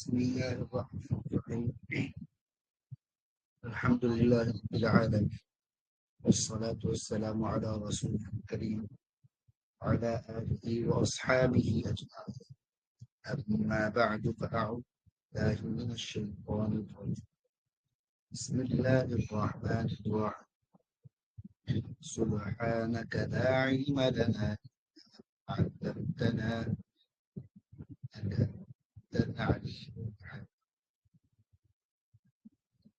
बिस्मिल्लाहिर्रहमानिर्रहीम अल्हम्दुलिल्लाहि रब्बिल आलमीन वस्सलातु वस्सलामु अला रसूलिल करीम वअला आलिहि व अस्हाबिहि अजमाईन अम्मा बअदु फअऊज़ु बिल्लाहि मिनश शैतानिर रजीम बिस्मिल्लाहिर रहमानिर रहीम सुब्हानक ला इल्मा लना इल्ला मा 'अल्लमतना innaka antal alimul hakim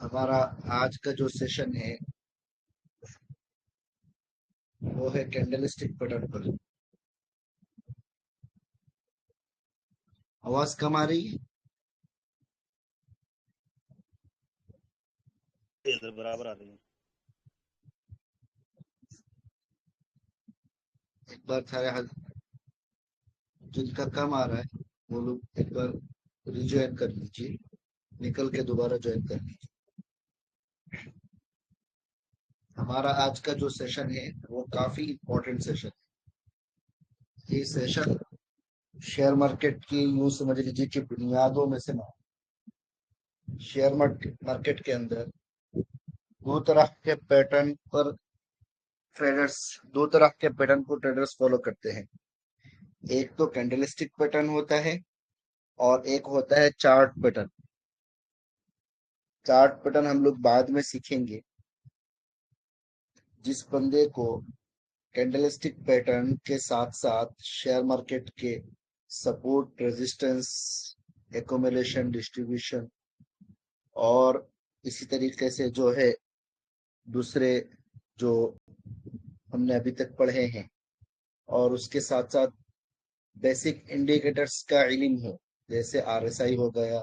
हमारा आज का जो सेशन है वो है कैंडलस्टिक पैटर्न पर। आवाज कम आ रही है? इधर बराबर आ रही है। एक बार सारे जिनका कम आ रहा है वो लोग एक बार रिज्वाइन कर लीजिए, निकल के दोबारा ज्वाइन कर लीजिए। हमारा आज का जो सेशन है वो काफी इम्पोर्टेंट सेशन है। ये सेशन शेयर मार्केट की यूं समझ लीजिए कि बुनियादों में से ना। शेयर मार्केट के अंदर दो तरह के पैटर्न पर ट्रेडर्स फॉलो करते हैं। एक तो कैंडलस्टिक पैटर्न होता है और एक होता है चार्ट पैटर्न। चार्ट पैटर्न हम लोग बाद में सीखेंगे। जिस बंदे को कैंडलस्टिक पैटर्न के साथ साथ शेयर मार्केट के सपोर्ट, रेजिस्टेंस, एक्यूमुलेशन, डिस्ट्रीब्यूशन और इसी तरीके से जो है दूसरे जो हमने अभी तक पढ़े हैं और उसके साथ साथ बेसिक इंडिकेटर्स का इल्म हो, जैसे आरएसआई हो गया,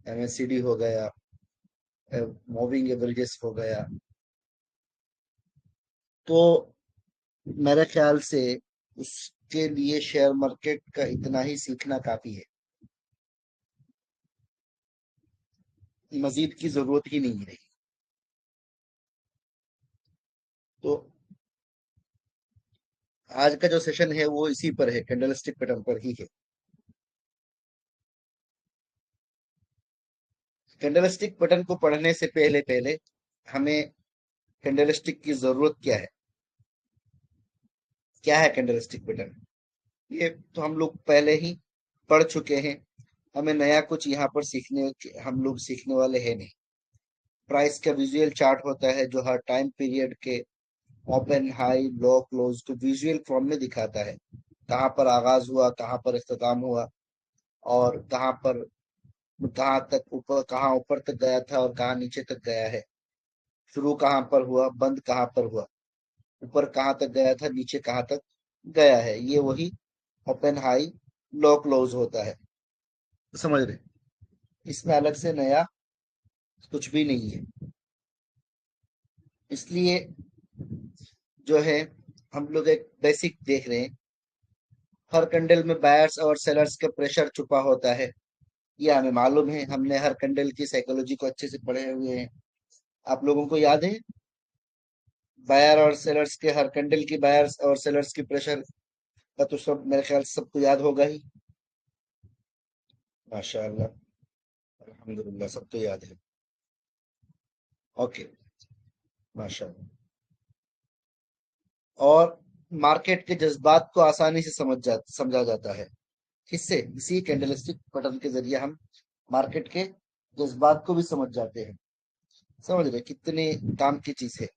एमएससीडी हो गया, मूविंग एवरेजेस हो गया, तो मेरे ख्याल से उसके लिए शेयर मार्केट का इतना ही सीखना काफी है। मजीद की जरूरत ही नहीं रही। तो आज का जो सेशन है वो इसी पर है, कैंडलस्टिक पैटर्न पर ही है। कैंडलस्टिक पैटर्न को पढ़ने से पहले पहले हमें कैंडलस्टिक की जरूरत क्या है कैंडलस्टिक पैटर्न, ये तो हम लोग पहले ही पढ़ चुके हैं। हमें नया कुछ यहाँ पर हम लोग सीखने वाले हैं नहीं। प्राइस का विजुअल चार्ट होता है जो हर टाइम पीरियड के ओपन, हाई, लो, क्लोज को विजुअल फॉर्म में दिखाता है। कहाँ पर आगाज हुआ, कहाँ पर इख्तिताम हुआ और कहाँ ऊपर तक गया था और कहाँ नीचे तक गया है। शुरू कहाँ पर हुआ, बंद कहाँ पर हुआ, ऊपर कहाँ तक गया था, नीचे कहाँ तक गया है। ये वही ओपन, हाई, लो, क्लोज होता है। समझ रहे? इसमें अलग से नया कुछ भी नहीं है। इसलिए जो है हम लोग एक बेसिक देख रहे हैं। हर कैंडल में बायर्स और सेलर्स का प्रेशर छुपा होता है, ये हमें मालूम है। हमने हर कैंडल की साइकोलॉजी को अच्छे से पढ़े हुए हैं। आप लोगों को याद है बायर और सेलर्स के, हर कैंडल की बायर्स और सेलर्स की प्रेशर का तो सब मेरे ख्याल से सबको याद होगा ही। माशाअल्लाह, अल्हम्दुलिल्लाह, सबको याद है। ओके, माशाअल्लाह। और मार्केट के जज्बात को आसानी से समझा जाता है। किससे? इसी कैंडलस्टिक पैटर्न के जरिए हम मार्केट के जज्बात को भी समझ जाते हैं। समझ रहे कितने काम की चीज है।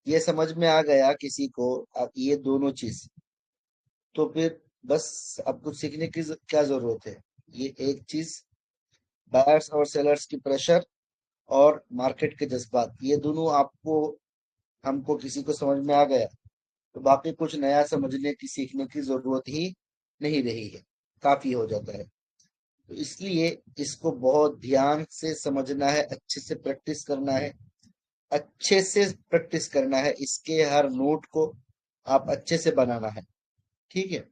ये समझ में आ गया किसी को अब ये दोनों चीज, तो फिर बस अब कुछ सीखने की क्या जरूरत है। ये एक चीज, बायर्स और सेलर्स की प्रेशर और मार्केट के जज्बात, ये दोनों हमको किसी को समझ में आ गया तो बाकी कुछ नया समझने की, सीखने की जरूरत ही नहीं रही है, काफी हो जाता है। तो इसलिए इसको बहुत ध्यान से समझना है, अच्छे से प्रैक्टिस करना है, अच्छे से प्रैक्टिस करना है। इसके हर नोट को आप अच्छे से बनाना है। ठीक है।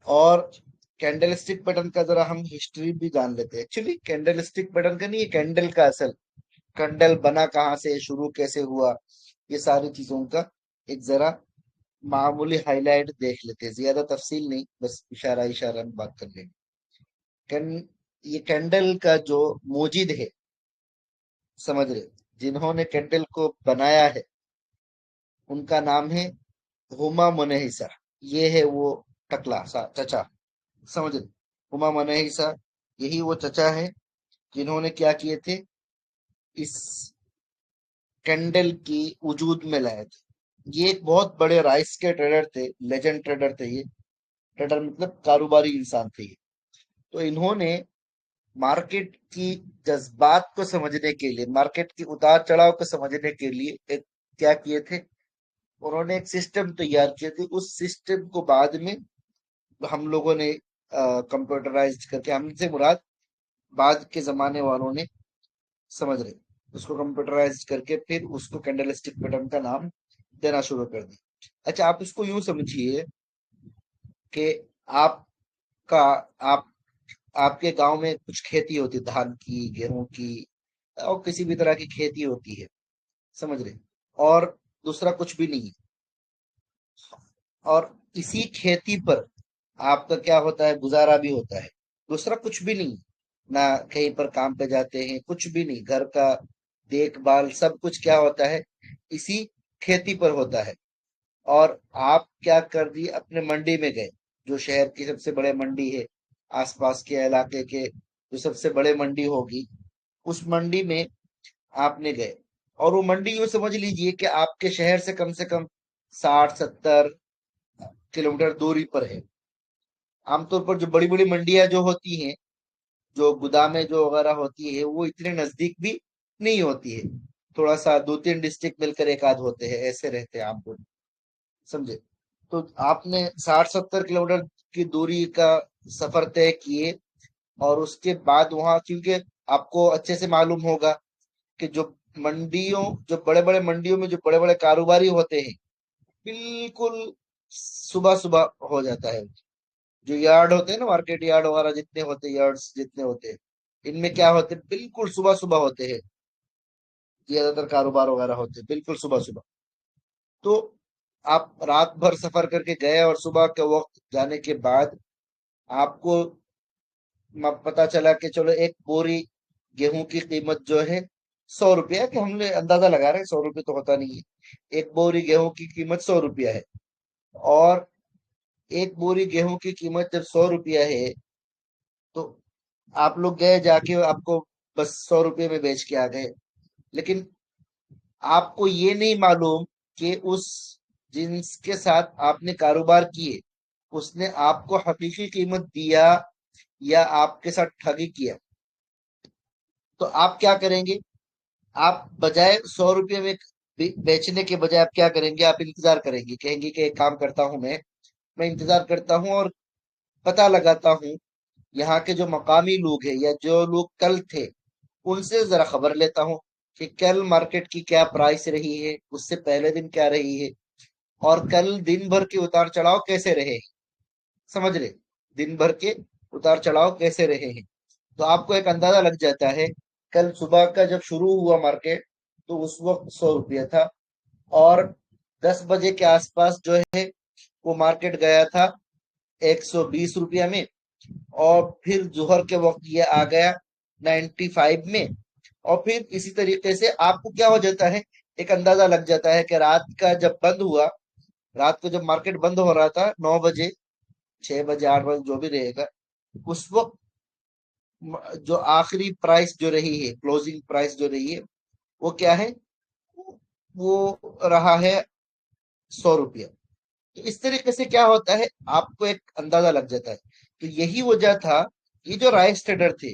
और कैंडलस्टिक पैटर्न का जरा हम हिस्ट्री भी जान लेते हैं। एक्चुअली कैंडलस्टिक पैटर्न का नहीं, ये कैंडल का असल, कैंडल बना कहाँ से, शुरू कैसे हुआ, ये सारी चीजों का एक जरा मामूली हाईलाइट देख लेते हैं। ज्यादा तफसील नहीं, बस इशारा इशारा में बात कर लेंगे। कैन ये कैंडल का जो मोजिद है, समझ रहे, जिन्होंने कैंडल को बनाया है, उनका नाम है हुमा मोनेहिसा। ये है वो टकला सा चचा, समझ रहे, हुमा मोनेहिसा। यही वो चचा है जिन्होंने क्या किए थे, इस कैंडल की वजूद में लाए थे। ये एक बहुत बड़े राइस के ट्रेडर थे, लेजेंड ट्रेडर थे ये। ट्रेडर मतलब कारोबारी इंसान थे ये। तो इन्होंने मार्केट की जज्बात को समझने के लिए, मार्केट की उतार चढ़ाव को समझने के लिए एक क्या किए थे, उन्होंने एक सिस्टम तैयार किए थे। उस सिस्टम को बाद में हम लोगों ने कंप्यूटराइज करके, हमसे मुराद बाद के जमाने वालों ने, समझ रहे, उसको कंप्यूटराइज करके फिर उसको कैंडलस्टिक पैटर्न का नाम देना शुरू कर दिया। अच्छा, आप इसको यूं समझिए कि आपका आप आपके गांव में कुछ खेती होती है, धान की, गेहूं की, और किसी भी तरह की खेती होती है, समझ रहे, और दूसरा कुछ भी नहीं है। और इसी खेती पर आपका क्या होता है, गुजारा भी होता है। दूसरा कुछ भी नहीं, ना कहीं पर काम पे जाते हैं, कुछ भी नहीं, घर का देखभाल सब कुछ क्या होता है, इसी खेती पर होता है। और आप क्या कर दिए, अपने मंडी में गए, जो शहर की सबसे बड़े मंडी है, आसपास के इलाके के जो सबसे बड़े मंडी होगी, उस मंडी में आपने गए। और वो मंडी यूं समझ लीजिए कि आपके शहर से कम 60-70 किलोमीटर दूरी पर है। आमतौर पर जो बड़ी बड़ी मंडियां जो होती हैं, जो गोदामें जो वगैरह होती है, वो इतने नजदीक भी नहीं होती है। थोड़ा सा 2-3 डिस्ट्रिक्ट मिलकर एक आध होते हैं, ऐसे रहते हैं आमतौर, समझे। तो आपने 60-70 किलोमीटर की दूरी का सफर तय किए, और उसके बाद वहां, क्योंकि आपको अच्छे से मालूम होगा कि जो बड़े बड़े मंडियों में जो बड़े बड़े कारोबारी होते हैं, बिल्कुल सुबह सुबह हो जाता है। जो यार्ड होते हैं ना, मार्केट यार्ड वगैरह जितने होते हैं, यार्ड्स जितने होते हैं, इनमें क्या होते हैं, बिल्कुल सुबह सुबह होते हैं। ज्यादातर कारोबार वगैरह होते हैं बिल्कुल सुबह सुबह। तो आप रात भर सफर करके गए, और सुबह के वक्त जाने के बाद आपको पता चला कि चलो एक बोरी गेहूं की कीमत जो है 100 रुपया, कि हमने अंदाजा लगा रहे हैं, 100 रुपये तो होता नहीं है। एक बोरी गेहूं की कीमत 100 रुपया है। और एक बोरी गेहूं की कीमत जब 100 रुपया है, तो आप लोग गए जाके, आपको बस 100 रुपये में बेच के आ गए। लेकिन आपको ये नहीं मालूम कि उस जिनके साथ आपने कारोबार किए, उसने आपको हकीकी कीमत दिया या आपके साथ ठगी किया। तो आप क्या करेंगे, आप बजाय 100 रुपये में बेचने के बजाय आप क्या करेंगे, आप इंतजार करेंगे, कहेंगे कि एक काम करता हूं, मैं इंतजार करता हूं और पता लगाता हूं, यहाँ के जो मकामी लोग हैं या जो लोग कल थे, उनसे जरा खबर लेता हूँ कि कल मार्केट की क्या प्राइस रही है, उससे पहले दिन क्या रही है, और कल दिन भर के उतार चढ़ाव कैसे रहे हैं, समझ रहे, दिन भर के उतार चढ़ाव कैसे रहे हैं। तो आपको एक अंदाजा लग जाता है। कल सुबह का जब शुरू हुआ मार्केट, तो उस वक्त 100 रुपया था, और 10 बजे के आसपास जो है वो मार्केट गया था 120 रुपया में। और फिर जोहर के वक्त ये आ गया 95 में। और फिर इसी तरीके से आपको क्या हो जाता है, एक अंदाजा लग जाता है कि रात का जब बंद हुआ, रात को जब मार्केट बंद हो रहा था 9 बजे, 6 बजे, 8 बजे, जो भी रहेगा, उस वक्त जो आखिरी प्राइस जो रही है, क्लोजिंग प्राइस जो रही है, वो क्या है, वो रहा है 100 रुपया। तो इस तरीके से क्या होता है, आपको एक अंदाजा लग जाता है। तो यही वजह था, ये जो राइस ट्रेडर थे,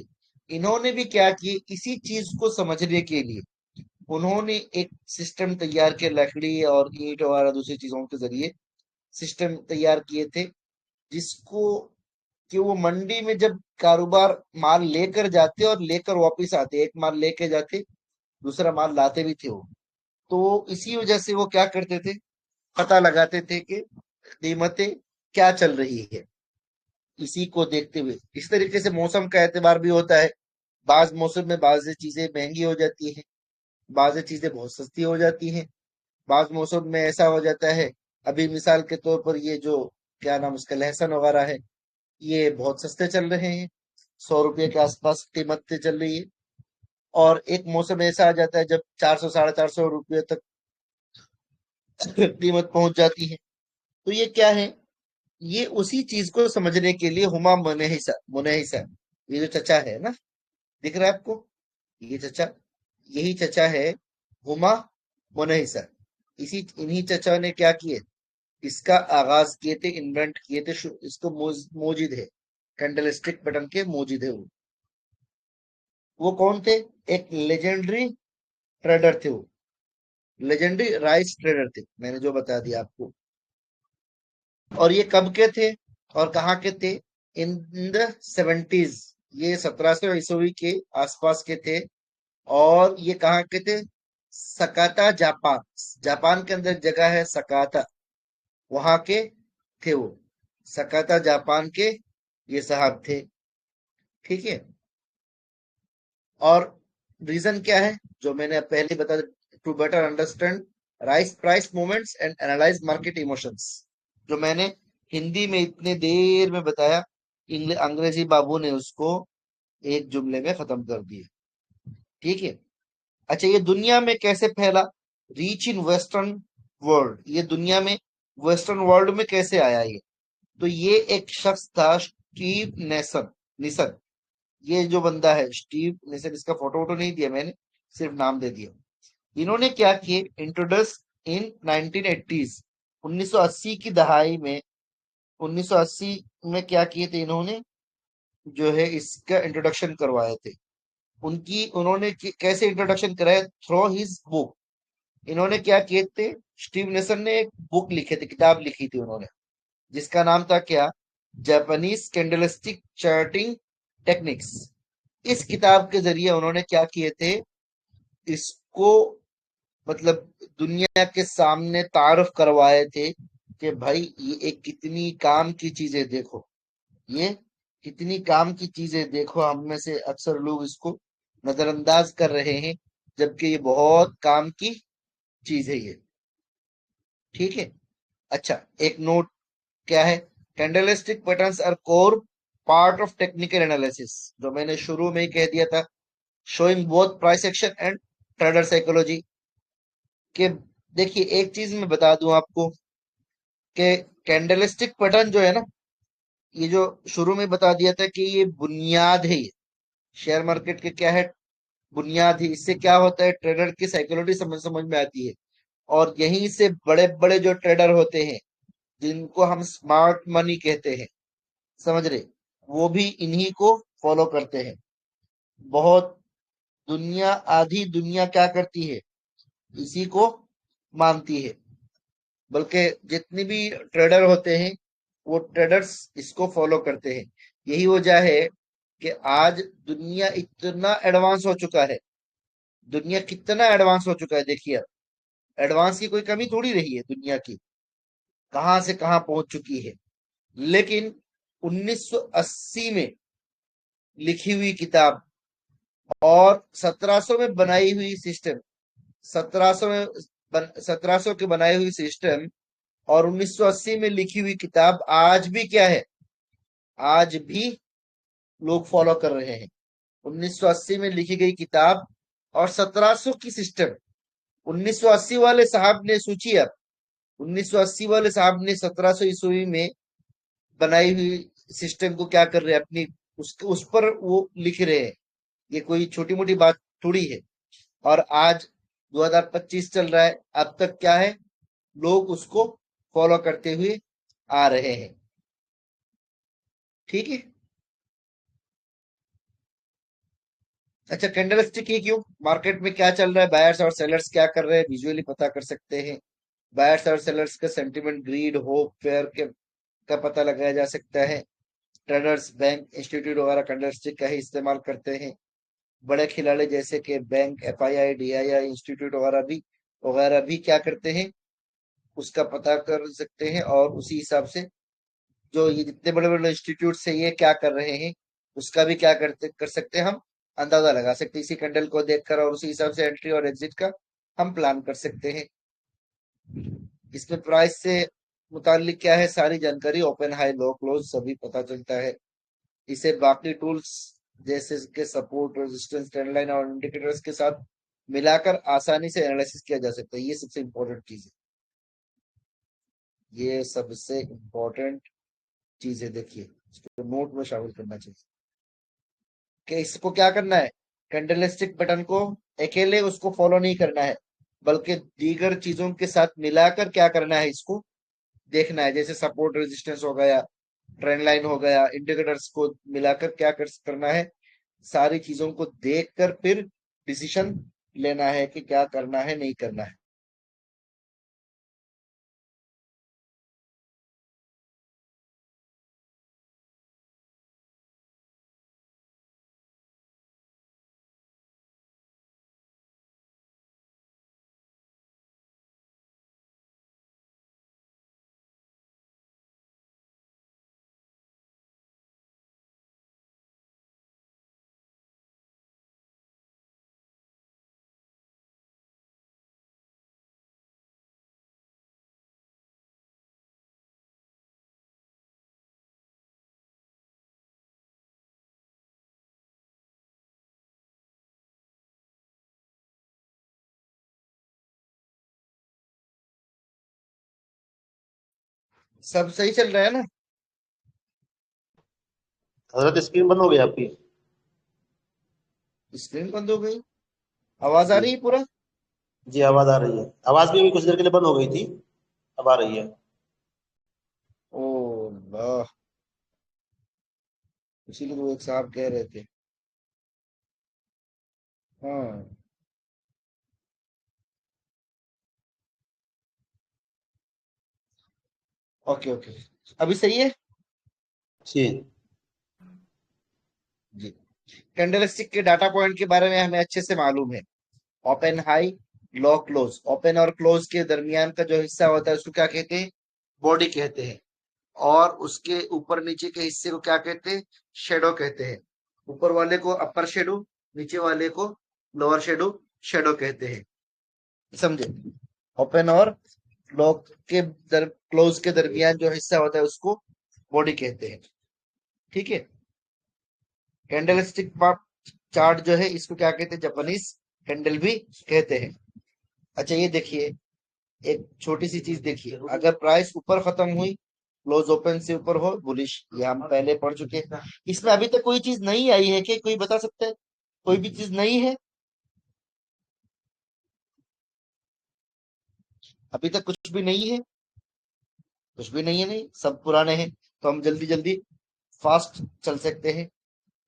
इन्होंने भी क्या किए, इसी चीज को समझने के लिए उन्होंने एक सिस्टम तैयार किया, लकड़ी और ईंट और दूसरी चीजों के जरिए सिस्टम तैयार किए थे, जिसको कि वो मंडी में जब कारोबार माल लेकर जाते और लेकर वापस आते, एक माल लेके जाते, दूसरा माल लाते भी थे वो। तो इसी वजह से वो क्या करते थे, पता लगाते थे कि कीमतें क्या चल रही है, इसी को देखते हुए। इस तरीके से मौसम का एतबार भी होता है। बाज मौसम में बाज चीजें महंगी हो जाती हैं, बाज चीजें बहुत सस्ती हो जाती हैं। बाज मौसम में ऐसा हो जाता है, अभी मिसाल के तौर पर ये जो क्या नाम उसका लहसुन वगैरह है, ये बहुत सस्ते चल रहे हैं, 100 रुपये के आसपास कीमतें चल रही है। और एक मौसम ऐसा आ जाता है जब 400 450 रुपये तक कीमत पहुंच जाती है। तो ये क्या है, ये उसी चीज को समझने के लिए हुमा मुनहिसा मुनहिसा, ये जो चचा है ना, दिख रहा है आपको, ये चचा, यही चचा है हुमा मुनहिसा। इसी इन्हीं चचा ने क्या किए, इसका आगाज किए थे, इन्वेंट किए थे, इसको मौजिद है, कैंडलस्टिक बटन के मौजिद है वो कौन थे, एक लेजेंडरी ट्रेडर थे वो, लेजेंडरी राइस ट्रेडर थे, मैंने जो बता दिया आपको। और ये कब के थे और कहाँ के थे, इन द 70s, ये 1700 ईस्वी के आसपास के थे। और ये कहाँ के थे, सकाता जापान, जापान के अंदर जगह है सकाता, वहां के थे वो, सकाता जापान के ये साहब थे। ठीक है। और रीजन क्या है, जो मैंने पहले बता, to better understand rice price movements and analyse market emotions, जो मैंने हिंदी में इतने देर में बताया, अंग्रेजी बाबू ने उसको एक जुमले में खत्म कर दिया। ठीक है। अच्छा, ये दुनिया में कैसे फैला, रीच इन वेस्टर्न वर्ल्ड, ये दुनिया में वेस्टर्न वर्ल्ड में कैसे आया ये, तो ये एक शख्स था स्टीव नेसन निसन, ये जो बंदा है स्टीव निसन, इसका फोटो वोटो नहीं दिया मैंने, सिर्फ नाम दे दिया। इन्होंने क्या किए, इंट्रोड्यूस इन 1980s, 1980 की दहाई में, 1980 में क्या किए थे इन्होंने, जो है इसका इंट्रोडक्शन करवाए थे। उन्होंने कैसे इंट्रोडक्शन कराया, थ्रू हिज बुक। इन्होंने क्या किए थे, स्टीव नेसन ने एक बुक लिखे थे, किताब लिखी थी उन्होंने, जिसका नाम था क्या, जापानीज कैंडलस्टिक चार्टिंग टेक्निक्स। इस किताब के जरिए उन्होंने क्या किए थे, इसको मतलब दुनिया के सामने तारफ करवाए थे कि भाई ये एक कितनी काम की चीजें देखो, ये कितनी काम की चीजें देखो, हम में से अक्सर लोग इसको नजरअंदाज कर रहे हैं, जबकि ये बहुत काम की चीज है ये। ठीक है। अच्छा, एक नोट क्या है, candlestick patterns are core part of technical analysis, जो मैंने शुरू में ही कह दिया था, showing both price action and trader psychology के। देखिए एक चीज मैं बता दूं आपको कि कैंडलस्टिक पैटर्न जो है ना, ये जो शुरू में बता दिया था कि ये बुनियाद है, ये शेयर मार्केट के क्या है, बुनियाद ही। इससे क्या होता है, ट्रेडर की साइकोलॉजी समझ समझ में आती है। और यहीं से बड़े बड़े जो ट्रेडर होते हैं, जिनको हम स्मार्ट मनी कहते हैं, समझ रहे, वो भी इन्हीं को फॉलो करते हैं। बहुत दुनिया, आधी दुनिया क्या करती है, इसी को मानती है। बल्कि जितने भी ट्रेडर होते हैं, वो ट्रेडर्स इसको फॉलो करते हैं। यही वजह है कि आज दुनिया इतना एडवांस हो चुका है, दुनिया कितना एडवांस हो चुका है, देखिए। एडवांस की कोई कमी थोड़ी रही है दुनिया की, कहां से कहां पहुंच चुकी है। लेकिन 1980 में लिखी हुई किताब और 1700 में बनाई हुई सिस्टम, 1700 में 1700 के बनाई हुई सिस्टम और 1980 में लिखी हुई किताब आज भी क्या है, आज भी लोग फॉलो कर रहे हैं। 1980 में लिखी गई किताब और 1700 की सिस्टम, 1980 वाले साहब ने सोचिए अब, 1980 वाले साहब ने 1700 ईस्वी में बनाई हुई सिस्टम को क्या कर रहे हैं, अपनी उस पर वो लिख रहे हैं। ये कोई छोटी मोटी बात थोड़ी है। और आज 2025 चल रहा है, अब तक क्या है, लोग उसको फॉलो करते हुए आ रहे हैं। ठीक है। अच्छा, कैंडलस्टिक ही क्यों, मार्केट में क्या चल रहा है, बायर्स और सेलर्स क्या कर रहे हैं, विजुअली पता कर सकते हैं। बायर्स और सेलर्स का सेंटिमेंट, ग्रीड, होप, फेयर के का पता लगाया जा सकता है। ट्रेडर्स, बैंक, इंस्टीट्यूट वगैरह कैंडलस्टिक का ही इस्तेमाल करते हैं। बड़े खिलाड़ी जैसे कि बैंक, एफआईआई, डीआईआई इंस्टीट्यूट वगैरह भी क्या करते हैं, उसका पता कर सकते हैं, और उसी हिसाब से जो ये जितने बड़े बड़े इंस्टीट्यूट से ये क्या कर रहे हैं, उसका भी क्या कर सकते हैं हम, अंदाजा लगा सकते हैं इसी कैंडल को देखकर, और उसी हिसाब से एंट्री और एग्जिट का हम प्लान कर सकते हैं। इसमें प्राइस से मुतालिक क्या है, सारी जानकारी, ओपन हाई लो क्लोज सभी पता चलता है। इसे बाकी टूल्स जैसे के सपोर्ट, रेजिस्टेंस, ट्रेंड लाइन और इंडिकेटर्स के साथ मिलाकर आसानी से एनालिसिस किया जा सकता है। ये सबसे इम्पोर्टेंट चीज है, ये सबसे इम्पोर्टेंट चीज है। देखिए, इसको नोट में शामिल करना चाहिए कि इसको क्या करना है, कैंडलस्टिक बटन को अकेले उसको फॉलो नहीं करना है, बल्कि दीगर चीजों के साथ मिलाकर क्या करना है, इसको देखना है। जैसे सपोर्ट रेजिस्टेंस हो गया, ट्रेंड लाइन हो गया, इंडिकेटर्स को मिलाकर क्या करना है, सारी चीजों को देखकर फिर डिसीजन लेना है कि क्या करना है, नहीं करना है। सब सही चल रहा है ना? हजरत स्क्रीन बंद हो गई आपकी? स्क्रीन बंद हो गई? आवाज आ जी। रही है पूरा? जी, आवाज आ रही है। आवाज भी अभी कुछ देर के लिए बंद हो गई थी, अब आ रही है। ओ अल्लाह, इसीलिए वो एक साहब कह रहे थे। हाँ, ओके ओके, अभी सही है। जी। जी, कैंडलस्टिक के डाटा पॉइंट के बारे में हमें अच्छे से मालूम है। Open high, low close, open और क्लोज के दरमियान का जो हिस्सा होता है उसको क्या कहते हैं, बॉडी कहते हैं। और उसके ऊपर नीचे के हिस्से को क्या कहते हैं, शेडो कहते हैं। ऊपर वाले को अपर शेडो, नीचे वाले को लोअर शेडो, शेडो कहते हैं। समझे? ओपन और लो के क्लोज के दरमियान जो हिस्सा होता है उसको बॉडी कहते हैं। ठीक है। कैंडलस्टिक चार्ट जो है इसको क्या कहते हैं, जापानीज कैंडल भी कहते हैं। अच्छा, ये देखिए, एक छोटी सी चीज देखिए, अगर प्राइस ऊपर खत्म हुई, क्लोज ओपन से ऊपर हो, बुलिश, ये हम पहले पढ़ चुके हैं। इसमें अभी तक कोई चीज नई आई है कि कोई बता सकता है, कोई भी चीज नई है? अभी तक कुछ भी नहीं है, कुछ भी नहीं है, नहीं सब पुराने हैं। तो हम जल्दी जल्दी फास्ट चल सकते हैं।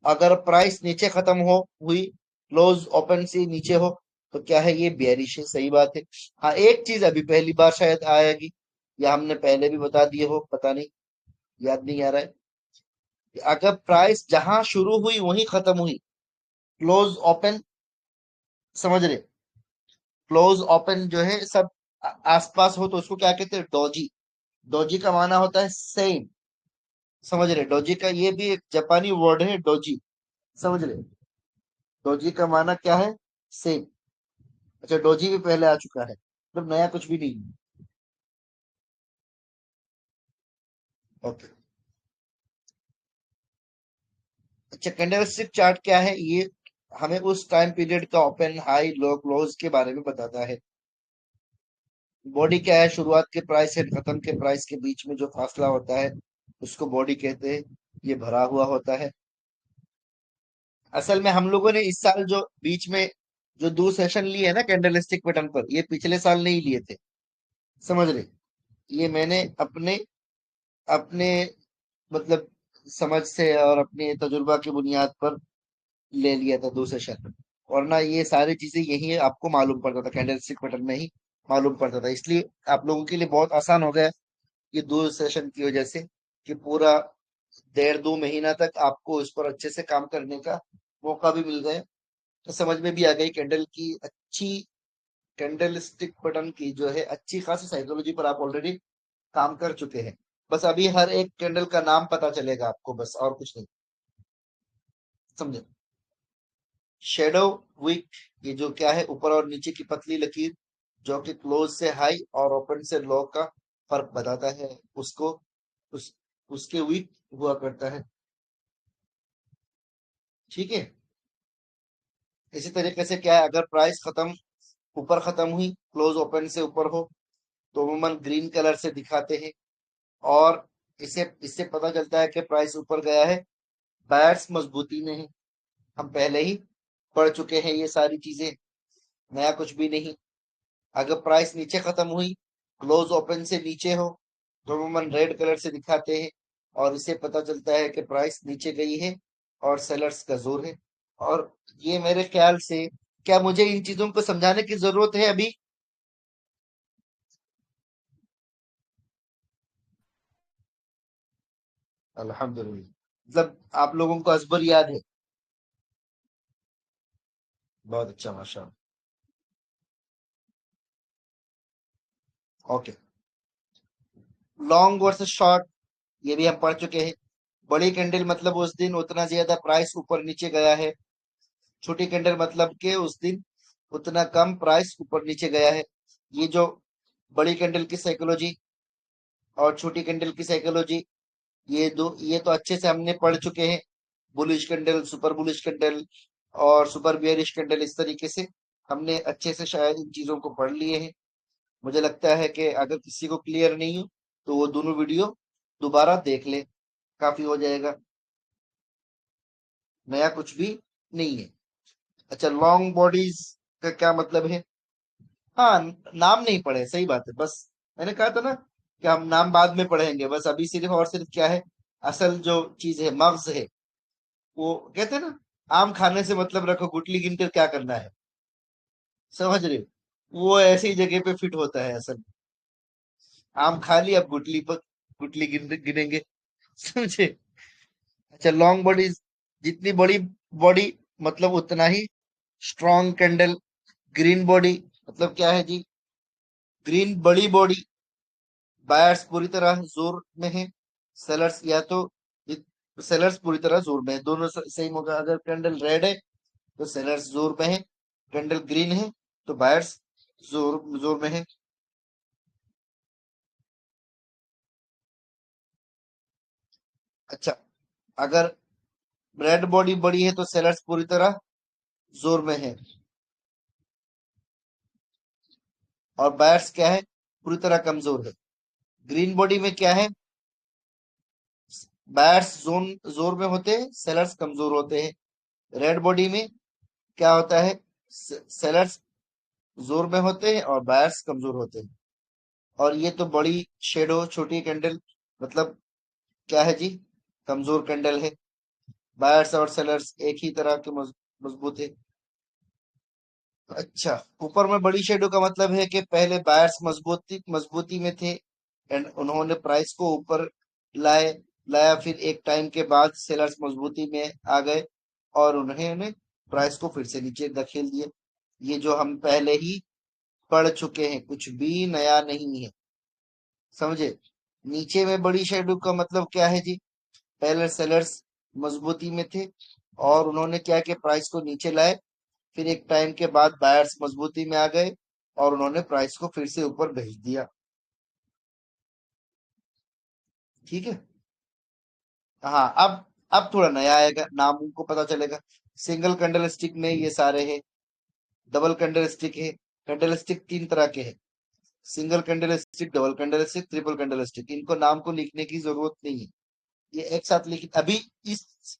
अगर प्राइस नीचे खत्म हो हुई, क्लोज ओपन से नीचे हो, तो क्या है, ये बेयरिश है, सही बात है। हाँ, एक चीज अभी पहली बार शायद आएगी, या हमने पहले भी बता दिए हो, पता नहीं, याद नहीं आ रहा है। कि अगर प्राइस जहां शुरू हुई वहीं खत्म हुई, क्लोज ओपन, समझ रहे, क्लोज ओपन जो है सब आसपास हो, तो उसको क्या कहते हैं, डोजी। डोजी का माना होता है सेम, समझ रहे, डोजी का ये भी एक जापानी वर्ड है, डोजी, समझ रहे। डोजी का माना क्या है, सेम। अच्छा, डोजी भी पहले आ चुका है, मतलब नया कुछ भी नहीं है। ओके। अच्छा, कैंडलस्टिक चार्ट क्या है, ये हमें उस टाइम पीरियड का ओपन हाई लो क्लोज के बारे में बताता है। बॉडी क्या है, शुरुआत के प्राइस से खत्म के प्राइस के बीच में जो फासला होता है उसको बॉडी कहते हैं। ये भरा हुआ होता है। असल में हम लोगों ने इस साल जो बीच में जो दो सेशन लिए है ना कैंडलस्टिक पैटर्न पर, ये पिछले साल नहीं लिए थे, समझ रहे। ये मैंने अपने अपने मतलब समझ से और अपने तजुर्बा की बुनियाद पर ले लिया था दो सेशन। और ना ये सारी चीजें यही आपको मालूम पड़ता था, कैंडलस्टिक पैटर्न में ही मालूम पड़ता था। इसलिए आप लोगों के लिए बहुत आसान हो गया ये दो सेशन की वजह से, कि पूरा 1.5-2 महीना तक आपको इस पर अच्छे से काम करने का मौका भी मिल गया। तो समझ में भी आ गई कैंडल की अच्छी कैंडलस्टिक पैटर्न की जो है अच्छी खासी साइकोलॉजी पर आप ऑलरेडी काम कर चुके हैं। बस अभी हर एक कैंडल का नाम पता चलेगा आपको, बस और कुछ नहीं। समझे? शेडो विक, ये जो क्या है, ऊपर और नीचे की पतली लकीर जो कि क्लोज से हाई और ओपन से लो का फर्क बताता है, उसको उस उसके विक हुआ करता है। ठीक है। इसी तरीके से क्या है, अगर प्राइस खत्म ऊपर खत्म हुई, क्लोज ओपन से ऊपर हो, तो अमूमन ग्रीन कलर से दिखाते हैं। और इसे इससे पता चलता है कि प्राइस ऊपर गया है, बायर्स मजबूती में है। हम पहले ही पढ़ चुके हैं ये सारी चीजें, नया कुछ भी नहीं। अगर प्राइस नीचे खत्म हुई, क्लोज ओपन से नीचे हो, तो अमूमन रेड कलर से दिखाते हैं। और इससे पता चलता है कि प्राइस नीचे गई है और सेलर्स का जोर है। और ये मेरे ख्याल से, क्या मुझे इन चीजों को समझाने की जरूरत है अभी? अल्हम्दुलिल्लाह। मतलब आप लोगों को अजबर याद है। बहुत अच्छा, माशा। ओके। लॉन्ग वर्सेस शॉर्ट, ये भी हम पढ़ चुके हैं। बड़ी कैंडल मतलब उस दिन उतना ज्यादा प्राइस ऊपर नीचे गया है। छोटी कैंडल मतलब के उस दिन उतना कम प्राइस ऊपर नीचे गया है। ये जो बड़ी कैंडल की साइकोलॉजी और छोटी कैंडल की साइकोलॉजी, ये तो अच्छे से हमने पढ़ चुके हैं। Bullish candle, super bullish candle और सुपर बियरिश कैंडल, इस तरीके से हमने अच्छे से शायद इन चीजों को पढ़ लिए हैं। मुझे लगता है कि अगर किसी को क्लियर नहीं हो, तो वो दोनों वीडियो दोबारा देख ले, काफी हो जाएगा। नया कुछ भी नहीं है। अच्छा, लॉन्ग बॉडीज का क्या मतलब है? हाँ, नाम नहीं पढ़े, सही बात है। बस मैंने कहा था ना कि हम नाम बाद में पढ़ेंगे, बस अभी सिर्फ और सिर्फ क्या है, असल जो चीज है, मग्ज है। वो कहते हैं ना, आम खाने से मतलब रखो, गुटली गिनकर क्या करना है। समझ रहे हो? वो ऐसी जगह पे फिट होता है असल में। आम खा लिया, अब गुटली पर गुटली गिनेंगे। समझे? अच्छा, लॉन्ग बॉडी, जितनी बड़ी बॉडी मतलब उतना ही स्ट्रॉन्ग कैंडल। ग्रीन बॉडी मतलब क्या है जी? ग्रीन बड़ी बॉडी, बायर्स पूरी तरह जोर में है। सेलर्स या तो सेलर्स पूरी तरह जोर में है, दोनों सेम होगा। अगर कैंडल रेड है तो सेलर्स जोर में है, कैंडल ग्रीन है तो बायर्स जोर जोर में है। अच्छा, अगर रेड बॉडी बड़ी है तो सेलर्स पूरी तरह जोर में है, और बायर्स क्या है, पूरी तरह कमजोर है। ग्रीन बॉडी में क्या है, बायर्स जोर में होते हैं, सेलर्स कमजोर होते हैं। रेड बॉडी में क्या होता है, सेलर्स जोर में होते हैं और बायर्स कमजोर होते हैं। और ये तो बड़ी शेडो छोटी कैंडल मतलब क्या है जी, कमजोर कैंडल है। बायर्स और सेलर्स एक ही तरह के मजबूत है। अच्छा, ऊपर में बड़ी शेडो का मतलब है कि पहले बायर्स मजबूती मजबूती में थे एंड उन्होंने प्राइस को ऊपर लाए लाया, फिर एक टाइम के बाद सेलर्स मजबूती में आ गए और उन्होंने प्राइस को फिर से नीचे धकेल दिया। ये जो हम पहले ही पढ़ चुके हैं, कुछ भी नया नहीं है। समझे? नीचे में बड़ी शेडो का मतलब क्या है जी? पहले सेलर्स मजबूती में थे और उन्होंने क्या किया, प्राइस को नीचे लाए। फिर एक टाइम के बाद बायर्स मजबूती में आ गए और उन्होंने प्राइस को फिर से ऊपर भेज दिया। ठीक है। हाँ, अब थोड़ा नया आएगा, नाम उनको पता चलेगा। सिंगल कैंडल स्टिक में ये सारे हैं। डबल कैंडल स्टिक है। कैंडल स्टिक तीन तरह के हैं, single candle stick, double candle stick, triple candle stick. इनको नाम को लिखने की जरूरत नहीं है, ये एक साथ लिख अभी इस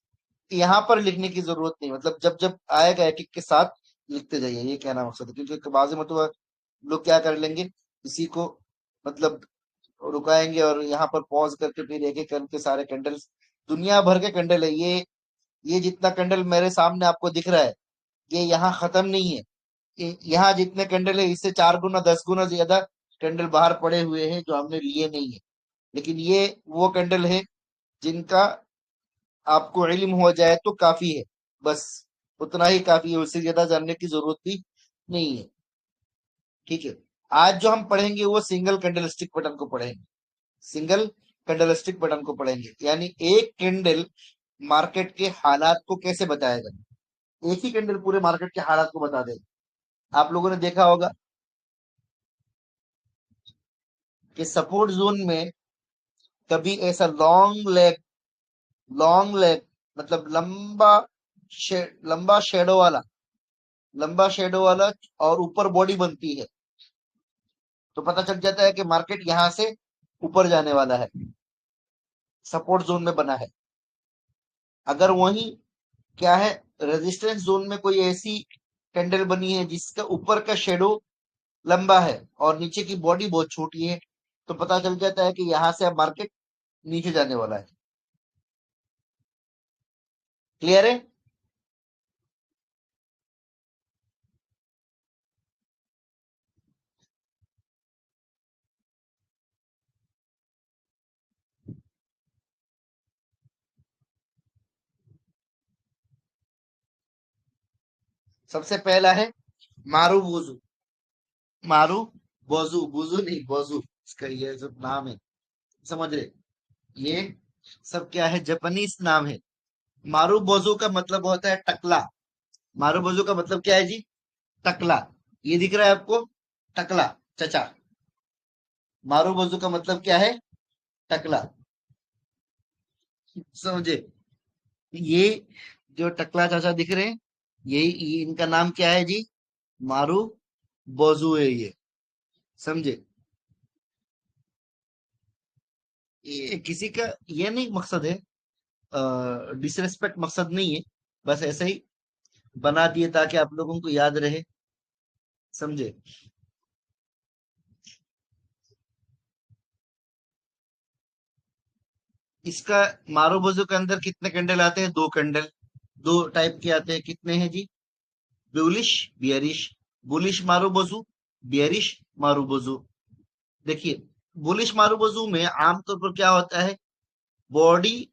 यहाँ पर लिखने की जरूरत नहीं, मतलब जब जब आएगा एक एक के साथ लिखते जाइए, ये कहना मकसद है। क्योंकि बाजी मतलब लोग क्या कर लेंगे, इसी को मतलब रुकाएंगे और यहाँ पर पॉज करके फिर एक एक करके सारे कैंडल्स, दुनिया भर के कैंडल है ये जितना कैंडल मेरे सामने आपको दिख रहा है, ये यहाँ खत्म नहीं है। यहाँ जितने कैंडल है, इससे 4 गुना 10 गुना ज्यादा कैंडल बाहर पड़े हुए हैं जो हमने लिए नहीं है। लेकिन ये वो कैंडल है जिनका आपको इल्म हो जाए तो काफी है, बस उतना ही काफी है, उससे ज्यादा जानने की जरूरत भी नहीं है। ठीक है, आज जो हम पढ़ेंगे वो सिंगल कैंडलस्टिक पैटर्न को पढ़ेंगे। सिंगल कैंडलस्टिक पैटर्न को पढ़ेंगे, यानी एक कैंडल मार्केट के हालात को कैसे बताएगा। एक ही कैंडल पूरे मार्केट के हालात को बता देगा। आप लोगों ने देखा होगा कि सपोर्ट जोन में कभी ऐसा लॉन्ग लेग मतलब लंबा शेडो वाला, लंबा शेडो वाला और ऊपर बॉडी बनती है, तो पता चल जाता है कि मार्केट यहां से ऊपर जाने वाला है, सपोर्ट जोन में बना है। अगर वही क्या है, रेजिस्टेंस जोन में कोई ऐसी कैंडल बनी है जिसका ऊपर का शेडो लंबा है और नीचे की बॉडी बहुत छोटी है, तो पता चल जाता है कि यहां से अब मार्केट नीचे जाने वाला है। क्लियर है? सबसे पहला है मारू बोजू। मारू बोजू, बुजू नहीं बोजू, इसका ये जो नाम है, समझ रहे, ये सब क्या है, जापानीज नाम है। मारू बोजू का मतलब होता है टकला। मारू बोजू का मतलब क्या है जी? टकला। ये दिख रहा है आपको? टकला, चचा। मारू बोजू का मतलब क्या है? टकला। समझे? ये जो टकला चाचा दिख रहे हैं, ये इनका नाम क्या है जी? मारू बोजू है ये। समझे? ये किसी का ये नहीं मकसद है, डिसरेस्पेक्ट मकसद नहीं है, बस ऐसे ही बना दिए ताकि आप लोगों को याद रहे। समझे? इसका मारूबोजो के अंदर कितने कैंडल आते हैं? दो कैंडल, दो टाइप के आते हैं। कितने हैं जी? Bullish, bearish. Bullish marubozu, bearish marubozu. देखिए, बुलिश मारूबोजू में आमतौर पर क्या होता है, बॉडी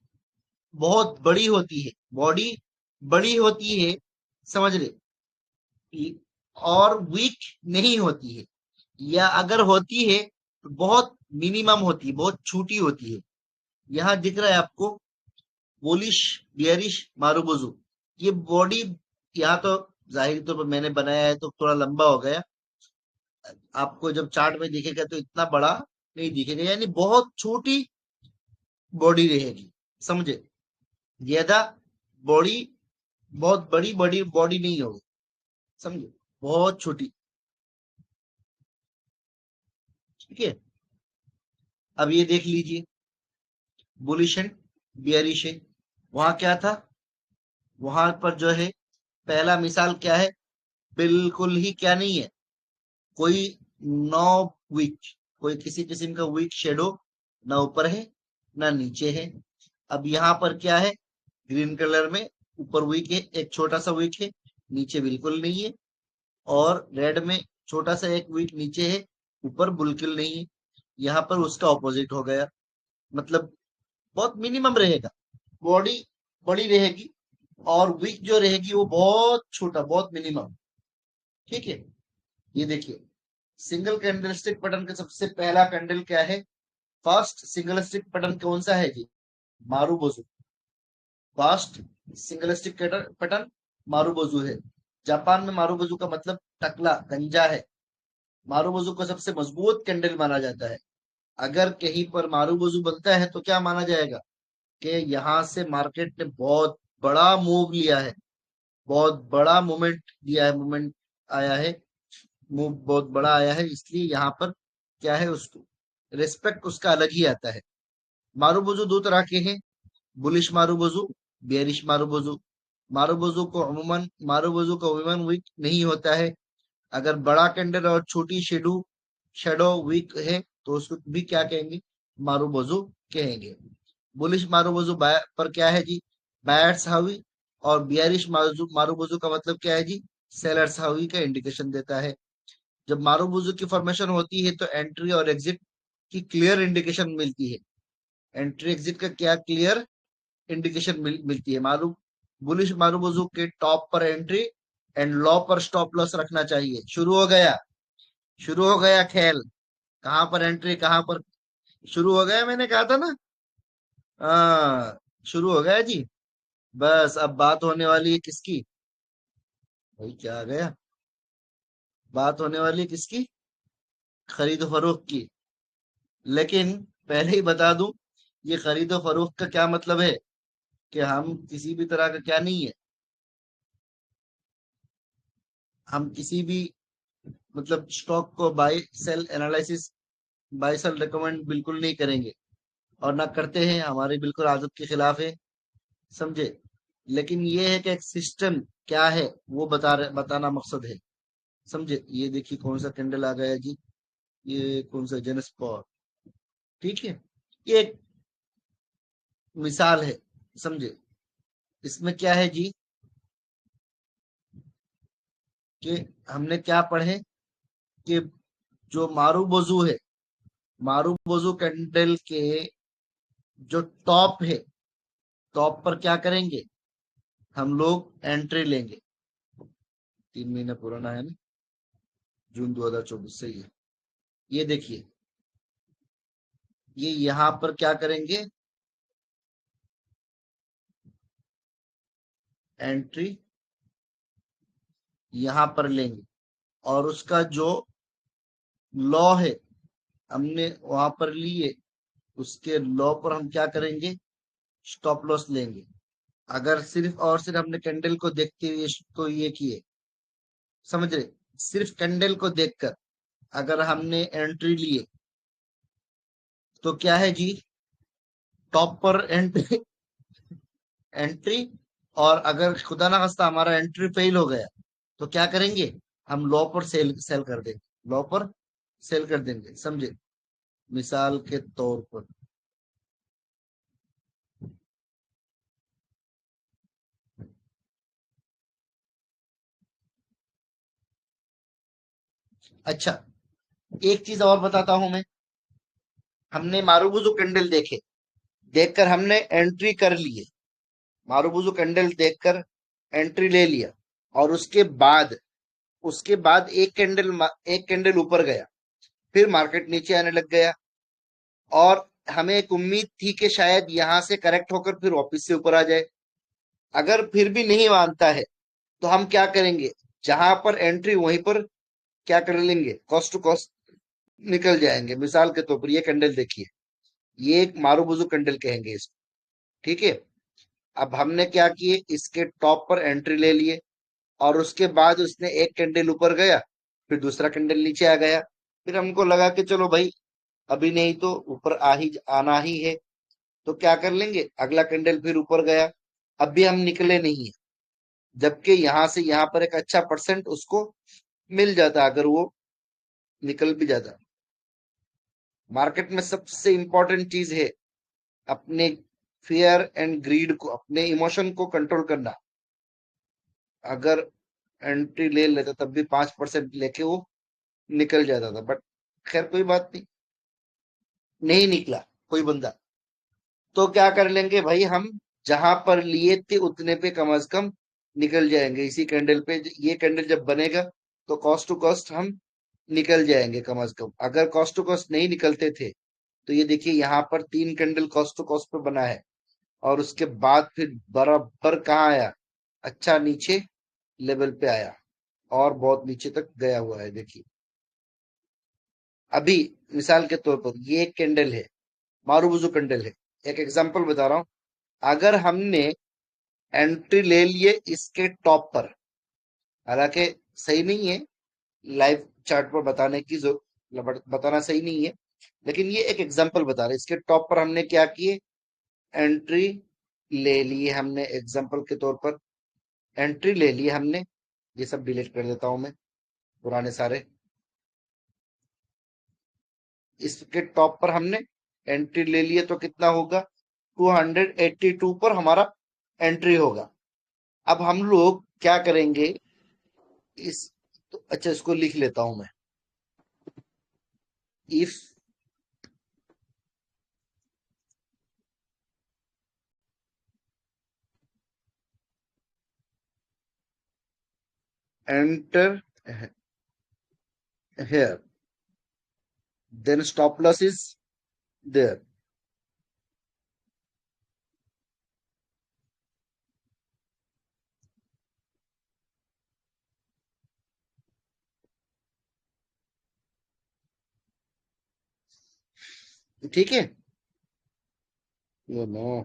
बहुत बड़ी होती है, बॉडी बड़ी होती है, समझ रहे, और वीक नहीं होती है, या अगर होती है तो बहुत मिनिमम होती है, बहुत छोटी होती है। यहाँ दिख रहा है आपको बुलिश, बियरिश मारूबोजू। ये बॉडी यहाँ तो जाहिर तौर पर मैंने बनाया है तो थोड़ा लंबा हो गया, आपको जब चार्ट में दिखेगा तो इतना बड़ा नहीं दिखेगा, यानी बहुत छोटी बॉडी रहेगी। समझे? ज्यादा बॉडी, बहुत बड़ी बड़ी बॉडी नहीं होगी। समझे? बहुत छोटी। ठीक है, अब ये देख लीजिए, बुलिश एंड बियरिश है। वहां क्या था, वहां पर जो है पहला मिसाल क्या है, बिल्कुल ही क्या नहीं है, कोई नो वीक, कोई किसी किस्म का वीक शेडो ना ऊपर है ना नीचे है। अब यहाँ पर क्या है, ग्रीन कलर में ऊपर वीक है, एक छोटा सा वीक है, नीचे बिल्कुल नहीं है। और रेड में छोटा सा एक वीक नीचे है, ऊपर बिल्कुल नहीं है। यहाँ पर उसका ऑपोजिट हो गया, मतलब बहुत मिनिमम रहेगा, बॉडी बड़ी रहेगी और वीक जो रहेगी वो बहुत छोटा, बहुत मिनिमम। ठीक है, ये देखिए, सिंगल कैंडलस्टिक पैटर्न का सबसे पहला कैंडल क्या है, फर्स्ट सिंगल स्टिक पैटर्न कौन सा है जी? Marubozu. First single stick pattern marubozu है। जापान में मारूबोजू का मतलब टकला, गंजा है। मारूबोजू को सबसे मजबूत कैंडल माना जाता है। अगर कहीं पर मारूबोजू बनता है तो क्या माना जाएगा कि यहाँ से मार्केट ने बहुत बड़ा मूव लिया है, बहुत बड़ा मूवमेंट दिया है, मूवमेंट आया है, मूव बहुत बड़ा आया है, इसलिए यहाँ पर क्या है, उसको रिस्पेक्ट उसका अलग ही आता है। मारूबोजू दो तरह के हैं, bullish marubozu, bearish marubozu. Marubozu का अमूमन वीक नहीं होता है। अगर बड़ा कैंडल और छोटी शेडो वीक है तो उसको भी क्या कहेंगे, मारूबोजू कहेंगे। बुलिश मारूबोजू पर क्या है जी, बायर्स हावी। और बियरिश मारूबोजू का मतलब क्या है जी, सेलर्स हावी का इंडिकेशन देता है। जब मारूबोजू की फॉर्मेशन होती है तो एंट्री और एग्जिट की क्लियर इंडिकेशन मिलती है। एंट्री एग्जिट का क्या क्लियर इंडिकेशन मिलती है। मारू बुलिश मारूबोजू के टॉप पर एंट्री एंड लो पर स्टॉप लॉस रखना चाहिए। शुरू हो गया, शुरू हो गया खेल। कहाँ पर एंट्री, कहाँ पर शुरू हो गया, मैंने कहा था ना। हाँ, शुरू हो गया जी। बस अब बात होने वाली है किसकी? भाई क्या आ गया? बात होने वाली है किसकी? खरीदो फरोख्त की। लेकिन पहले ही बता दूं, ये खरीदो फरोख्त का क्या मतलब है? कि हम किसी भी तरह का क्या नहीं है, हम किसी भी मतलब स्टॉक को buy sell analysis, buy sell recommend बिल्कुल नहीं करेंगे, और ना करते हैं, हमारी बिल्कुल आदत के खिलाफ है। समझे? लेकिन ये है कि एक सिस्टम क्या है वो बताना मकसद है। समझे? ये देखिए कौन सा कैंडल आ गया जी, ये कौन सा जेनस्पॉट। ठीक है, ये एक मिसाल है। समझे? इसमें क्या है जी, कि हमने क्या पढ़े कि जो मारूबोजू है, मारूबोजू कैंडल के जो टॉप है, टॉप पर क्या करेंगे हम लोग? एंट्री लेंगे। 3 महीना पुराना है ना, जून 2024 सही है। ये देखिए, ये यहाँ पर क्या करेंगे? एंट्री यहाँ पर लेंगे, और उसका जो लॉ है हमने वहां पर लिए, उसके लॉ पर हम क्या करेंगे? स्टॉप लॉस लेंगे। अगर सिर्फ और सिर्फ हमने कैंडल को देखते हुए इसको ये किए, समझ रहे? सिर्फ कैंडल को देखकर अगर हमने एंट्री लिए तो क्या है जी? टॉप पर एंट्री, एंट्री। और अगर खुदा ना खास्ता हमारा एंट्री फेल हो गया तो क्या करेंगे? हम लॉ पर सेल सेल कर देंगे, लॉ पर सेल कर देंगे। समझे? मिसाल के तौर पर, अच्छा, एक चीज और बताता हूं मैं। हमने मारूबुजू कैंडल देखे, देखकर हमने एंट्री कर लिए, मारूबुजू कैंडल देखकर एंट्री ले लिया, और उसके बाद एक कैंडल ऊपर गया, फिर मार्केट नीचे आने लग गया, और हमें एक उम्मीद थी कि शायद यहां से करेक्ट होकर फिर वापस से ऊपर आ जाए। अगर फिर भी नहीं मानता है तो हम क्या करेंगे? जहां पर एंट्री वहीं पर क्या कर लेंगे? कॉस्ट टू कॉस्ट निकल जाएंगे। मिसाल के तौर पर ये कैंडल देखिए, ये एक मारूबुजू कैंडल कहेंगे इसको। ठीक है, अब हमने क्या किए? इसके टॉप पर एंट्री ले लिए, और उसके बाद उसने एक कैंडल ऊपर गया, फिर दूसरा कैंडल नीचे आ गया। फिर हमको लगा कि चलो भाई, अभी नहीं तो ऊपर आना ही है, तो क्या कर लेंगे? अगला कैंडल फिर ऊपर गया, अब भी हम निकले नहीं है, जबकि यहां से यहां पर एक अच्छा परसेंट उसको मिल जाता अगर वो निकल भी जाता। मार्केट में सबसे इंपॉर्टेंट चीज है अपने फियर एंड ग्रीड को, अपने इमोशन को कंट्रोल करना। अगर एंट्री ले लेता तब भी 5% लेके वो निकल जाता था, बट खैर कोई बात नहीं, नहीं निकला कोई बंदा। तो क्या कर लेंगे भाई, हम जहां पर लिए थे उतने पे कम से कम निकल जाएंगे इसी कैंडल पे। ये कैंडल जब बनेगा तो कॉस्ट टू कॉस्ट हम निकल जाएंगे कम से कम। अगर कॉस्ट टू कॉस्ट नहीं निकलते थे तो ये देखिए यहाँ पर 3 कैंडल कॉस्ट टू कॉस्ट पे बना है, और उसके बाद फिर बराबर कहाँ आया? अच्छा नीचे लेवल पे आया, और बहुत नीचे तक गया हुआ है। देखिए अभी मिसाल के तौर पर ये एक कैंडल है, मारूबुजू कैंडल है, एक एग्जांपल बता रहा हूं। अगर हमने एंट्री ले लिए इसके टॉप पर, हालांकि सही नहीं है लाइव चार्ट पर बताने की, जो बताना सही नहीं है, लेकिन ये एक एग्जांपल बता रहे हैं। इसके टॉप पर हमने क्या किए? एंट्री ले लिए हमने, एग्जांपल के तौर पर एंट्री ले ली हमने। ये सब डिलीट कर देता हूं मैं, पुराने सारे। इसके टॉप पर हमने एंट्री ले लिए तो कितना होगा? 282 पर हमारा एंट्री होगा। अब हम लोग क्या करेंगे? इस तो अच्छा, इसको लिख लेता हूं मैं। If enter here, then stop loss is there. ठीक है, नो,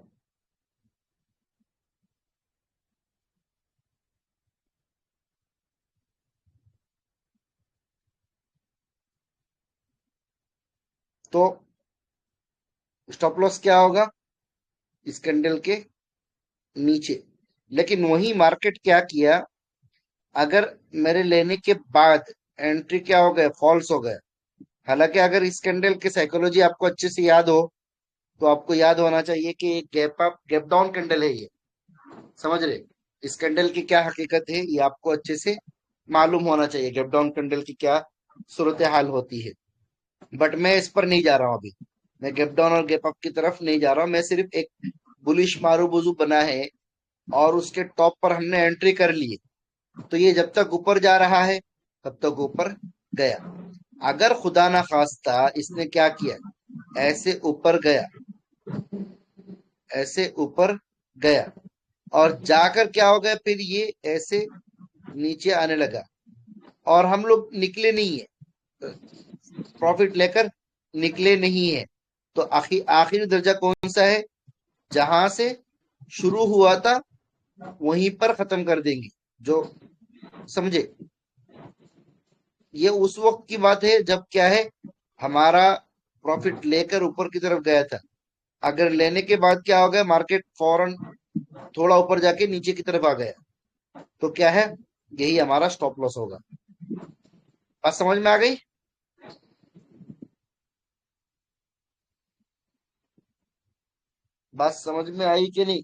तो स्टॉप लॉस क्या होगा इस कैंडल के नीचे। लेकिन वही मार्केट क्या किया, अगर मेरे लेने के बाद एंट्री क्या हो गया, फॉल्स हो गया। हालांकि अगर इस कैंडल की साइकोलॉजी आपको अच्छे से याद हो, तो आपको याद होना चाहिए कि gap up gap down candle है ये, समझ रहे। इस कैंडल की क्या हकीकत है ये आपको अच्छे से मालूम होना चाहिए, गैप डाउन कैंडल की क्या सूरत हाल होती है। बट मैं इस पर नहीं जा रहा हूं अभी, मैं गैप डाउन और गैप अप की तरफ नहीं जा रहा हूं। मैं सिर्फ एक बुलिश मारूबुजू बना है और उसके टॉप पर हमने एंट्री कर ली है। तो ये जब तक ऊपर जा रहा है तब तक ऊपर गया। अगर खुदा ना खास्ता इसने क्या किया, ऐसे ऊपर गया, ऐसे ऊपर गया और जाकर क्या हो गया, फिर ये ऐसे नीचे आने लगा और हम लोग निकले नहीं है, प्रॉफिट लेकर निकले नहीं है। तो आखिरी दर्जा कौन सा है, जहां से शुरू हुआ था वहीं पर खत्म कर देंगे, जो समझे। ये उस वक्त की बात है जब क्या है, हमारा प्रॉफिट लेकर ऊपर की तरफ गया था। अगर लेने के बाद क्या हो गया, मार्केट फौरन थोड़ा ऊपर जाके नीचे की तरफ आ गया, तो क्या है, यही हमारा स्टॉप लॉस होगा। बात समझ में आ गई। बात समझ में आई कि नहीं।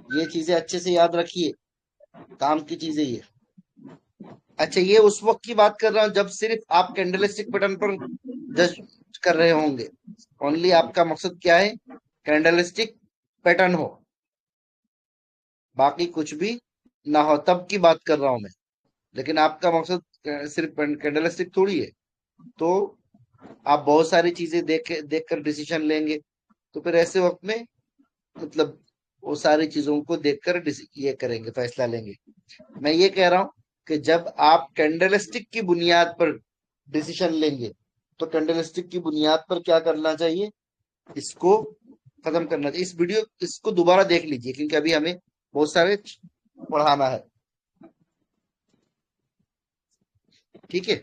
ये चीजें अच्छे से याद रखिए, काम की चीजें ये। अच्छा, ये उस वक्त की बात कर रहा हूं जब सिर्फ आप कैंडलस्टिक पैटर्न पर जज कर रहे होंगे। ओनली आपका मकसद क्या है, कैंडलस्टिक पैटर्न हो, बाकी कुछ भी ना हो, तब की बात कर रहा हूं मैं। लेकिन आपका मकसद सिर्फ कैंडलस्टिक थोड़ी है। तो आप बहुत सारी चीजें देख कर डिसीजन लेंगे, तो फिर ऐसे वक्त में मतलब वो सारी चीजों को देखकर ये करेंगे, फैसला लेंगे। मैं ये कह रहा हूं कि जब आप कैंडलस्टिक की बुनियाद पर डिसीजन लेंगे, तो कैंडलस्टिक की बुनियाद पर क्या करना चाहिए, इसको खत्म करना चाहिए। इस वीडियो इसको दोबारा देख लीजिए, क्योंकि अभी हमें बहुत सारे पढ़ाना है। ठीक है,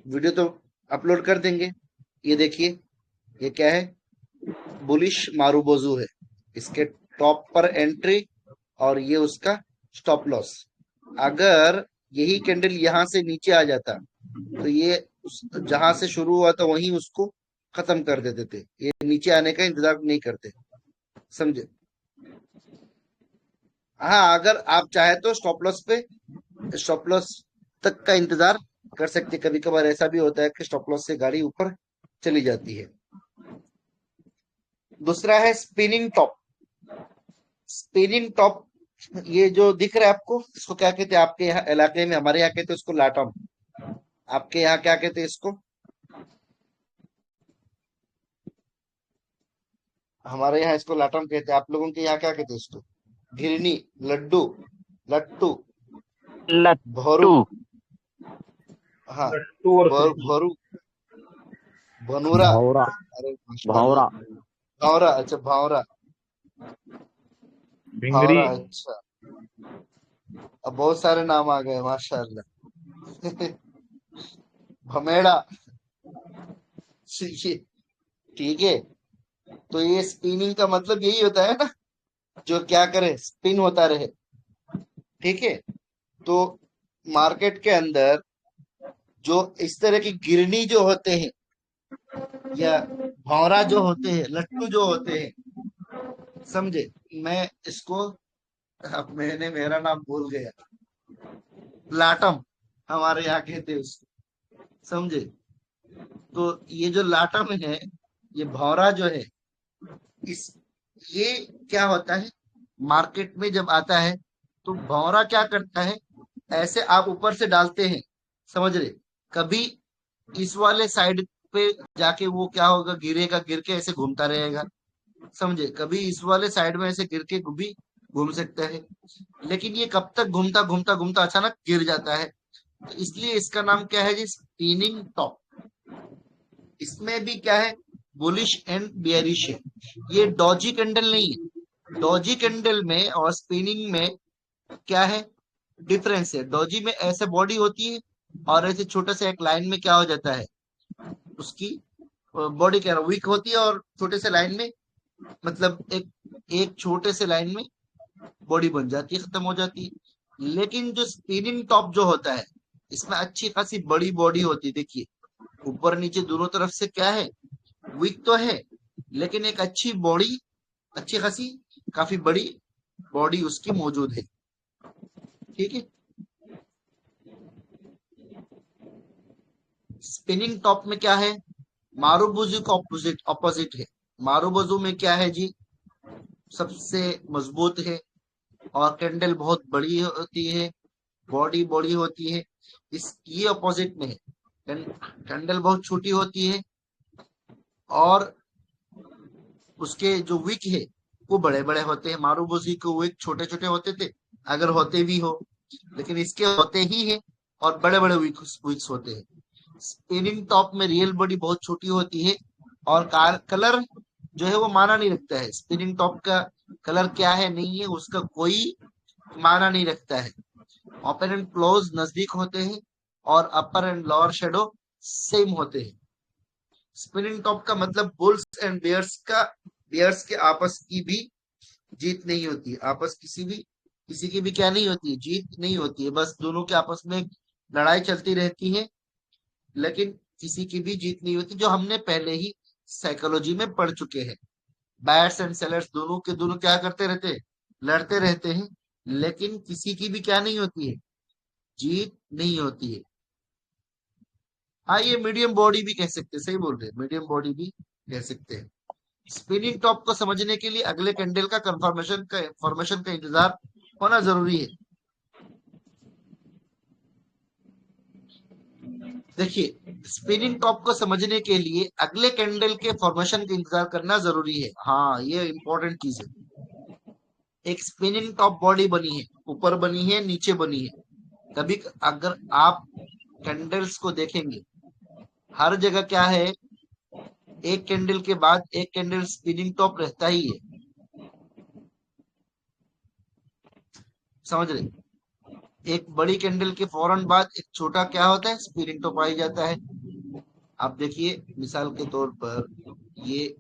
वीडियो तो अपलोड कर देंगे। ये देखिए, ये क्या है, बुलिश मारूबोजू है, इसके टॉप पर एंट्री और ये उसका स्टॉप लॉस। अगर यही कैंडल यहां से नीचे आ जाता, तो ये जहां से शुरू हुआ था वहीं उसको खत्म कर देते थे, ये नीचे आने का इंतजार नहीं करते, समझे। हाँ, अगर आप चाहे तो स्टॉप लॉस तक का इंतजार कर सकते। कभी कभार ऐसा भी होता है कि स्टॉप लॉस से गाड़ी ऊपर चली जाती है। दूसरा है स्पिनिंग टॉप। स्पिनिंग टॉप, ये जो दिख रहा है आपको, इसको क्या कहते हैं आपके यहाँ इलाके में, हमारे यहाँ कहते हैं उसको लाटम। आपके यहाँ क्या कहते हैं इसको, हमारे यहाँ इसको लाटम कहते हैं। आप लोगों के यहाँ क्या कहते हैं इसको, घिरनी, लड्डू, लट्टू, भरू, लट्टू। हाँ, लट्टू और फिरकी। भरू, भनूरा, भौरा। अरे भौरा। माशाल्लाह, भावरा, अच्छा भावरा, भिंगरी। भावरा, अच्छा। अब बहुत सारे नाम आ गए माशाल्लाह। भमेड़ा, ये ठीक है। तो ये स्पिनिंग का मतलब यही होता है ना, जो क्या करे, स्पिन होता रहे। ठीक है, तो मार्केट के अंदर जो इस तरह की गिरनी जो होते हैं, या भौरा जो होते हैं, लट्टू जो होते हैं, समझे। मैं इसको, अब मैंने मेरा नाम भूल गया, लाटम हमारे यहाँ कहते हैं उसको, समझे। तो ये जो लाटम है, ये भौरा जो है, इस ये क्या होता है, मार्केट में जब आता है तो भौरा क्या करता है, ऐसे आप ऊपर से डालते हैं, समझ रहे, कभी इस वाले साइड पे जाके वो क्या होगा, गिरेगा, गिर के ऐसे घूमता रहेगा, समझे, कभी इस वाले साइड में ऐसे गिर के भी घूम सकता है, लेकिन ये कब तक घूमता घूमता घूमता अचानक गिर जाता है, तो इसलिए इसका नाम क्या है जी, स्पिनिंग टॉप। इसमें भी क्या है, बुलिश एंड बियरिश है। ये डॉजी कैंडल नहीं है। डॉजी कैंडल में और स्पिनिंग में क्या है, डिफरेंस है। डॉजी में ऐसे बॉडी होती है और ऐसे छोटे से एक लाइन में क्या हो जाता है, उसकी बॉडी क्या वीक होती है और छोटे से लाइन में, मतलब एक एक छोटे से लाइन में बॉडी बन जाती है, खत्म हो जाती है। लेकिन जो स्पिनिंग टॉप जो होता है, इसमें अच्छी खासी बड़ी बॉडी होती है, देखिए ऊपर नीचे दोनों तरफ से क्या है, वीक तो है, लेकिन एक अच्छी बॉडी, अच्छी खासी काफी बड़ी बॉडी उसकी मौजूद है। ठीक है। स्पिनिंग टॉप में क्या है, मारुबुजू का ऑपोजिट ऑपोजिट है। मारुबुजू में क्या है जी, सबसे मजबूत है और कैंडल बहुत बड़ी होती है, बॉडी बॉडी होती है। इस ये ऑपोजिट में है, कैंडल बहुत छोटी होती है और उसके जो विक है वो बड़े बड़े होते हैं। मारुबुजी के विक छोटे छोटे होते थे, अगर होते भी हो, लेकिन इसके होते ही है और बड़े बड़े विक्स होते हैं। स्पिनिंग टॉप में रियल बॉडी बहुत छोटी होती है और कलर जो है वो माना नहीं रखता है। स्पिनिंग टॉप का कलर क्या है नहीं है उसका कोई माना नहीं रखता है। ओपन एंड क्लोज नजदीक होते हैं और अपर एंड लोअर शेडो सेम होते हैं। स्पिनिंग टॉप का मतलब बुल्स एंड बियर्स के आपस की भी जीत नहीं होती है। आपस किसी की भी क्या नहीं होती है, जीत नहीं होती है, बस दोनों के आपस में लड़ाई चलती रहती है, लेकिन किसी की भी जीत नहीं होती, जो हमने पहले ही साइकोलॉजी में पढ़ चुके हैं। बायर्स एंड सेलर्स दोनों के दोनों क्या करते रहते हैं, लड़ते रहते हैं, लेकिन किसी की भी क्या नहीं होती है, जीत नहीं होती है। हाँ, ये मीडियम बॉडी भी कह सकते हैं, सही बोल रहे हैं, मीडियम बॉडी भी कह सकते हैं। स्पिनिंग टॉप को समझने के लिए अगले कैंडल का फॉर्मेशन का इंतजार होना जरूरी है। देखिए, स्पिनिंग टॉप को समझने के लिए अगले कैंडल के फॉर्मेशन का इंतजार करना जरूरी है। हाँ, ये इंपॉर्टेंट चीज है। एक स्पिनिंग टॉप बॉडी बनी है, ऊपर बनी है, नीचे बनी है। कभी अगर आप कैंडल्स को देखेंगे, हर जगह क्या है, एक कैंडल के बाद एक कैंडल स्पिनिंग टॉप रहता ही है, समझ रहे, एक बड़ी कैंडल के फौरन बाद एक छोटा क्या होता है, स्पिनिंग टॉप आ ही जाता है। आप देखिए मिसाल के तौर पर, ये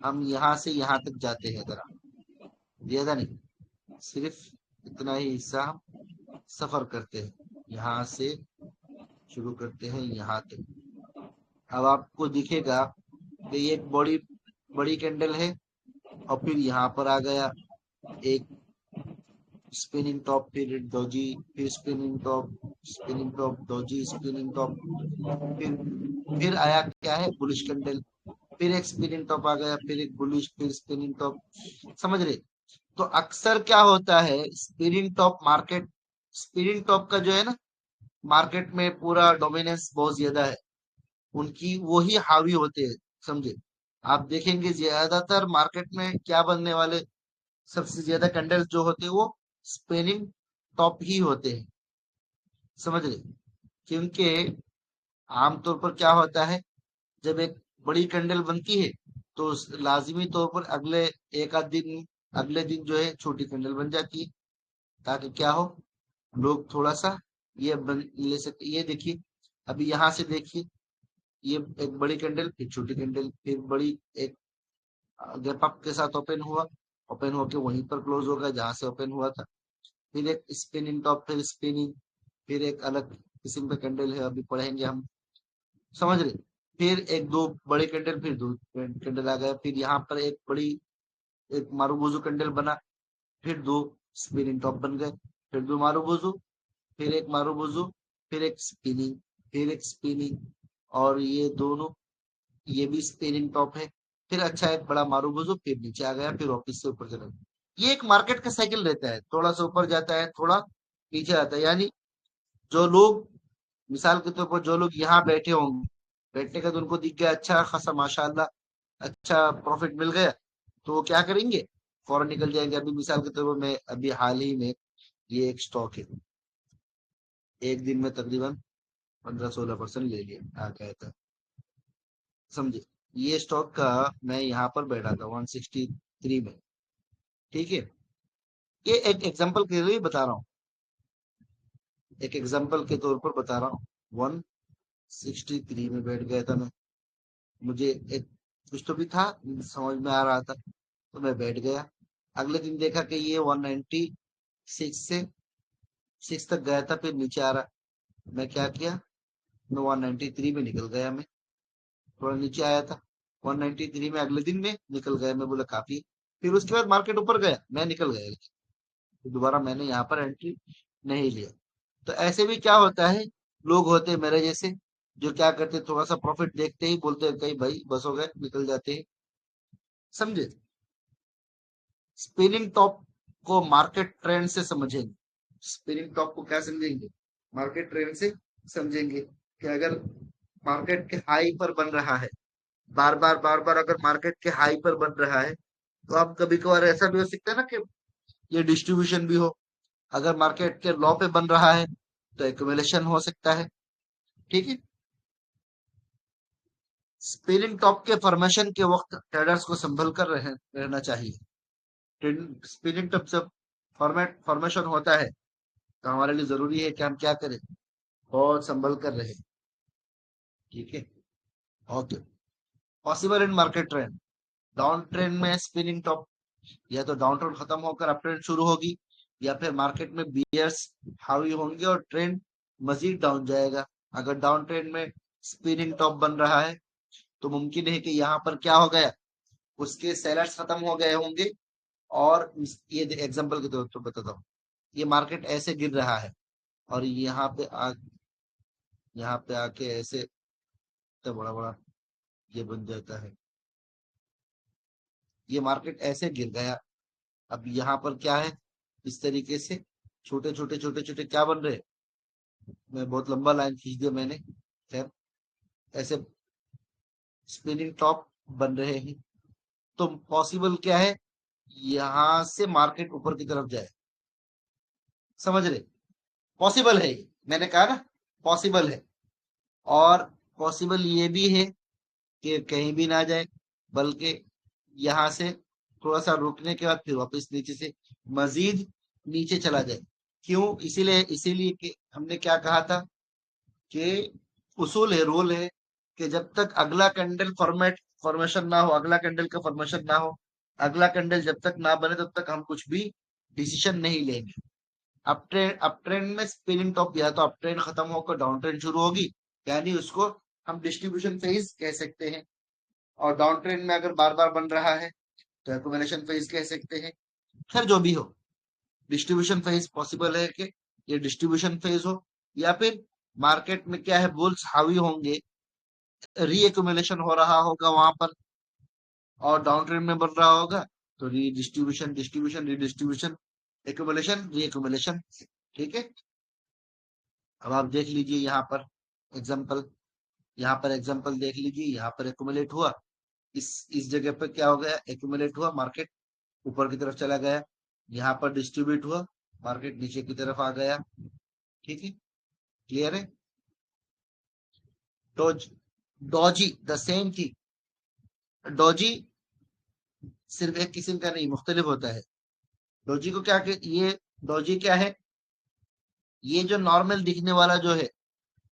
हम यहाँ से यहाँ तक जाते हैं, जरा ज्यादा नहीं, सिर्फ इतना ही हिस्सा हम सफर करते हैं, यहाँ से शुरू करते हैं यहाँ तक। अब आपको दिखेगा कि ये एक बड़ी बड़ी कैंडल है और फिर यहाँ पर आ गया एक स्पिनिंग टॉप, फिर डोजी, फिर spinning top doji, spinning top, फिर आया क्या है, बुलिश कैंडल, फिर एक स्पिनिंग टॉप आ गया, फिर एक बुलिश, फिर स्पिनिंग टॉप, समझ रहे। तो अक्सर क्या होता है, स्पिनिंग टॉप का जो है ना, मार्केट में पूरा डोमिनेंस बहुत ज्यादा है, उनकी वो ही हावी होते हैं, समझे। आप देखेंगे ज्यादातर मार्केट में क्या बनने वाले, सबसे ज्यादा कैंडल्स जो होते हैं वो स्पिनिंग टॉप ही होते हैं, समझ रहे। क्योंकि आमतौर पर क्या होता है, जब एक बड़ी कैंडल बनती है तो लाजिमी तौर पर अगले दिन जो है छोटी कैंडल बन जाती है, ताकि क्या हो, लोग थोड़ा सा ये ले सके। ये देखिए, अभी यहाँ से देखिए, ये एक बड़ी कैंडल, फिर छोटी कैंडल, फिर बड़ी एक गैप अप के साथ ओपन होके वहीं पर क्लोज होगा जहां से ओपन हुआ था। फिर एक स्पिनिंग टॉप, फिर स्पिनिंग, फिर एक अलग किस्म का कैंडल है, अभी पढ़ेंगे हम, समझ रहे। फिर एक दो बड़े कैंडल, फिर दो कैंडल आ गया, फिर यहाँ पर एक मारुबुजू कैंडल बना, फिर दो स्पिनिंग टॉप बन गए, फिर दो मारुबुजू, फिर एक मारुबुजू, फिर एक स्पिनिंग, फिर एक स्पिनिंग, और ये दोनों, ये भी स्पिनिंग टॉप है, फिर अच्छा एक बड़ा मारूबुजू, फिर नीचे आ गया, फिर वापस से ऊपर चला गया। ये एक मार्केट का साइकिल रहता है, थोड़ा सा ऊपर जाता है, थोड़ा नीचे आता है। यानी जो लोग, मिसाल के तौर पर जो लोग यहाँ बैठे होंगे, बैठने का तो उनको दिख गया अच्छा खासा माशाल्लाह, अच्छा प्रॉफिट मिल गया, तो वो क्या करेंगे, फौरन निकल जाएंगे। अभी मिसाल के तौर पर मैं अभी हाल ही में, ये एक स्टॉक है, एक दिन में तकरीबन 15-16% ले लिया आ गया था, समझे। ये स्टॉक का मैं यहाँ पर बैठा था 163 में, ठीक है। ये एक एग्जांपल के लिए बता रहा हूँ, एक एग्जांपल के तौर पर बता रहा हूँ। 163 में बैठ गया था मैं, मुझे एक कुछ तो भी था, समझ में आ रहा था, तो मैं बैठ गया। अगले दिन देखा कि ये 196 से 6 तक गया था, फिर नीचे आ रहा। मैं क्या किया, मैं 193 में निकल गया, मैं थोड़ा नीचे आया था, 193 में अगले दिन में निकल गया। मैं बोला काफी। फिर उसके बाद मार्केट ऊपर गया, मैं निकल गया, लेकिन दोबारा मैंने यहाँ पर एंट्री नहीं लिया। तो ऐसे भी क्या होता है, लोग होते हैं मेरे जैसे, जो क्या करते हैं, थोड़ा सा प्रॉफिट देखते ही बोलते हैं कहीं भाई बस हो गए, निकल जाते हैं, समझे। स्पिनिंग टॉप को मार्केट ट्रेंड से समझेंगे, स्पिनिंग टॉप को क्या समझेंगे, मार्केट ट्रेंड से समझेंगे। कि अगर मार्केट के हाई पर बन रहा है, बार बार अगर मार्केट के हाई पर बन रहा है, तो आप कभी कभार ऐसा भी हो सकता है ना कि ये डिस्ट्रीब्यूशन भी हो। अगर मार्केट के लॉ पे बन रहा है, तो एक्यूमुलेशन हो सकता है, ठीक है। स्पिनिंग टॉप के फॉर्मेशन के वक्त ट्रेडर्स को संभल कर रहना चाहिए। स्पिनिंग टॉप जब फॉर्मेशन होता है, तो हमारे लिए जरूरी है कि हम क्या करें, बहुत संभल कर रहे, ठीक है। Okay. Possible in market trend, down trend में स्पिनिंग टॉप, या तो डाउन ट्रेंड खत्म होकर अप ट्रेंड शुरू होगी, या फिर मार्केट में बियर्स हावी होंगे और ट्रेंड मजीद डाउन जाएगा। अगर डाउन ट्रेंड में स्पिनिंग टॉप बन रहा है, तो मुमकिन है कि यहाँ पर क्या हो गया, उसके सेलर्स खत्म हो गए होंगे। और ये एग्जांपल के तौर पर बताता हूँ, ये मार्केट ऐसे गिर रहा है, और यहाँ पे आके ऐसे इतना बड़ा बड़ा ये बन जाता है, ये मार्केट ऐसे गिर गया। अब यहाँ पर क्या है, इस तरीके से छोटे छोटे क्या बन रहे हैं, मैं बहुत लंबा लाइन खींच दिया मैंने, खैर ऐसे स्पिनिंग टॉप बन रहे हैं। तो पॉसिबल क्या है, यहाँ से मार्केट ऊपर की तरफ जाए, समझ रहे, पॉसिबल है ये, मैंने कहा ना पॉसिबल है। और पॉसिबल ये भी है कि कहीं भी ना जाए, बल्कि यहाँ से थोड़ा सा रुकने के बाद फिर वापस नीचे से मजीद नीचे चला जाए। क्यों, इसीलिए इसीलिए कि हमने क्या कहा था कि उसूल है, रूल है, कि जब तक अगला कैंडल फॉर्मेशन ना हो, अगला कैंडल का फॉर्मेशन ना हो, अगला कैंडल जब तक ना बने, तब तक हम कुछ भी डिसीजन नहीं लेंगे। अप ट्रेंड में स्पिनिंग टॉप, या तो अप ट्रेंड खत्म होकर डाउन ट्रेंड शुरू होगी, यानी उसको हम डिस्ट्रीब्यूशन फेज कह सकते हैं। और डाउन ट्रेंड में अगर बार बार बन रहा है, तो एक्यूमुलेशन फेज कह सकते हैं। खैर जो भी हो, डिस्ट्रीब्यूशन फेज पॉसिबल है कि ये डिस्ट्रीब्यूशन फेज हो, या फिर मार्केट में क्या है, बुल्स हावी होंगे, री एक्यूमुलेशन हो रहा होगा वहां पर, और डाउन ट्रेंड में बन रहा होगा, तो री डिस्ट्रीब्यूशन डिस्ट्रीब्यूशन री डिस्ट्रीब्यूशन, एक्यूमुलेशन री एक्यूमुलेशन, ठीक है। अब आप देख लीजिए यहाँ पर एग्जाम्पल, यहाँ पर एग्जाम्पल देख लीजिए, यहाँ पर एक्यूमुलेट हुआ, इस जगह पर क्या हो गया, एक्यूमुलेट हुआ, मार्केट ऊपर की तरफ चला गया। यहाँ पर डिस्ट्रीब्यूट हुआ, मार्केट नीचे की तरफ आ गया, ठीक है, क्लियर है। Dose doji the same thing, doji सिर्फ एक किस्म का नहीं, मुख्तलिफ होता है। डोजी को क्या ये डोजी क्या है, ये जो नॉर्मल दिखने वाला जो है,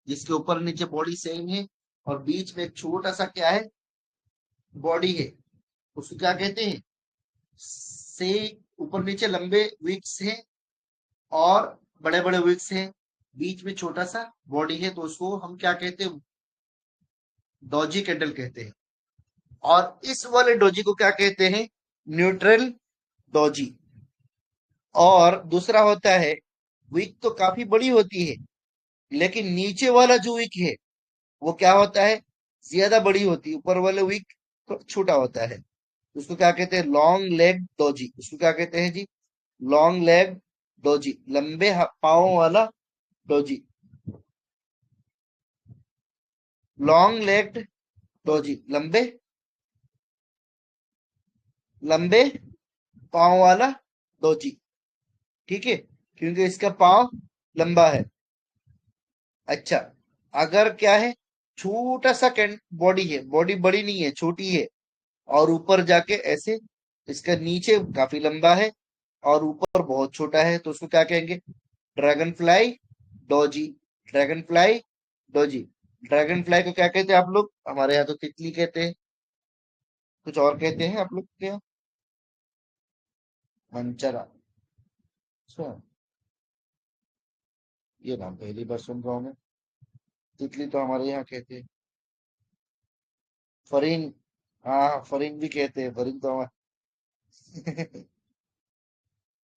जिसके ऊपर नीचे बॉडी सेम है, और बीच में एक छोटा सा क्या है, बॉडी है, उसको क्या कहते हैं, से ऊपर नीचे लंबे विक्स हैं, और बड़े बड़े विक्स हैं, बीच में छोटा सा बॉडी है, तो उसको हम क्या कहते हैं, डोजी कैंडल कहते हैं। और इस वाले डोजी को क्या कहते हैं, न्यूट्रल डोजी। और दूसरा होता है, विक तो काफी बड़ी होती है, लेकिन नीचे वाला जो विक है, वो क्या होता है, ज्यादा बड़ी होती है। ऊपर वाले विक छोटा होता है, उसको क्या कहते हैं? Long leg doji. उसको क्या कहते हैं जी? लॉन्ग लेग डोजी, लंबे पाँव वाला डोजी। लॉन्ग लेग्ड डोजी, लंबे लंबे पाँव वाला डोजी। ठीक है, क्योंकि इसका पाँव लंबा है। अच्छा, अगर क्या है, छोटा सा बॉडी है, बॉडी बड़ी नहीं है, छोटी है, और ऊपर जाके ऐसे, इसका नीचे काफी लंबा है और ऊपर बहुत छोटा है, तो उसको क्या कहेंगे? Dragon fly doji. Dragon fly doji. Dragon fly को क्या कहते हैं आप लोग? हमारे यहाँ तो तितली कहते हैं, कुछ और कहते हैं आप लोग के यहाँ? मंचरा। अच्छा, ये नाम पहली बार सुन रहा हूँ मैं। तितली तो हमारे यहाँ कहते हैं। फरिंग। हाँ, फरिंग भी कहते हैं, फरिंग तो हमारे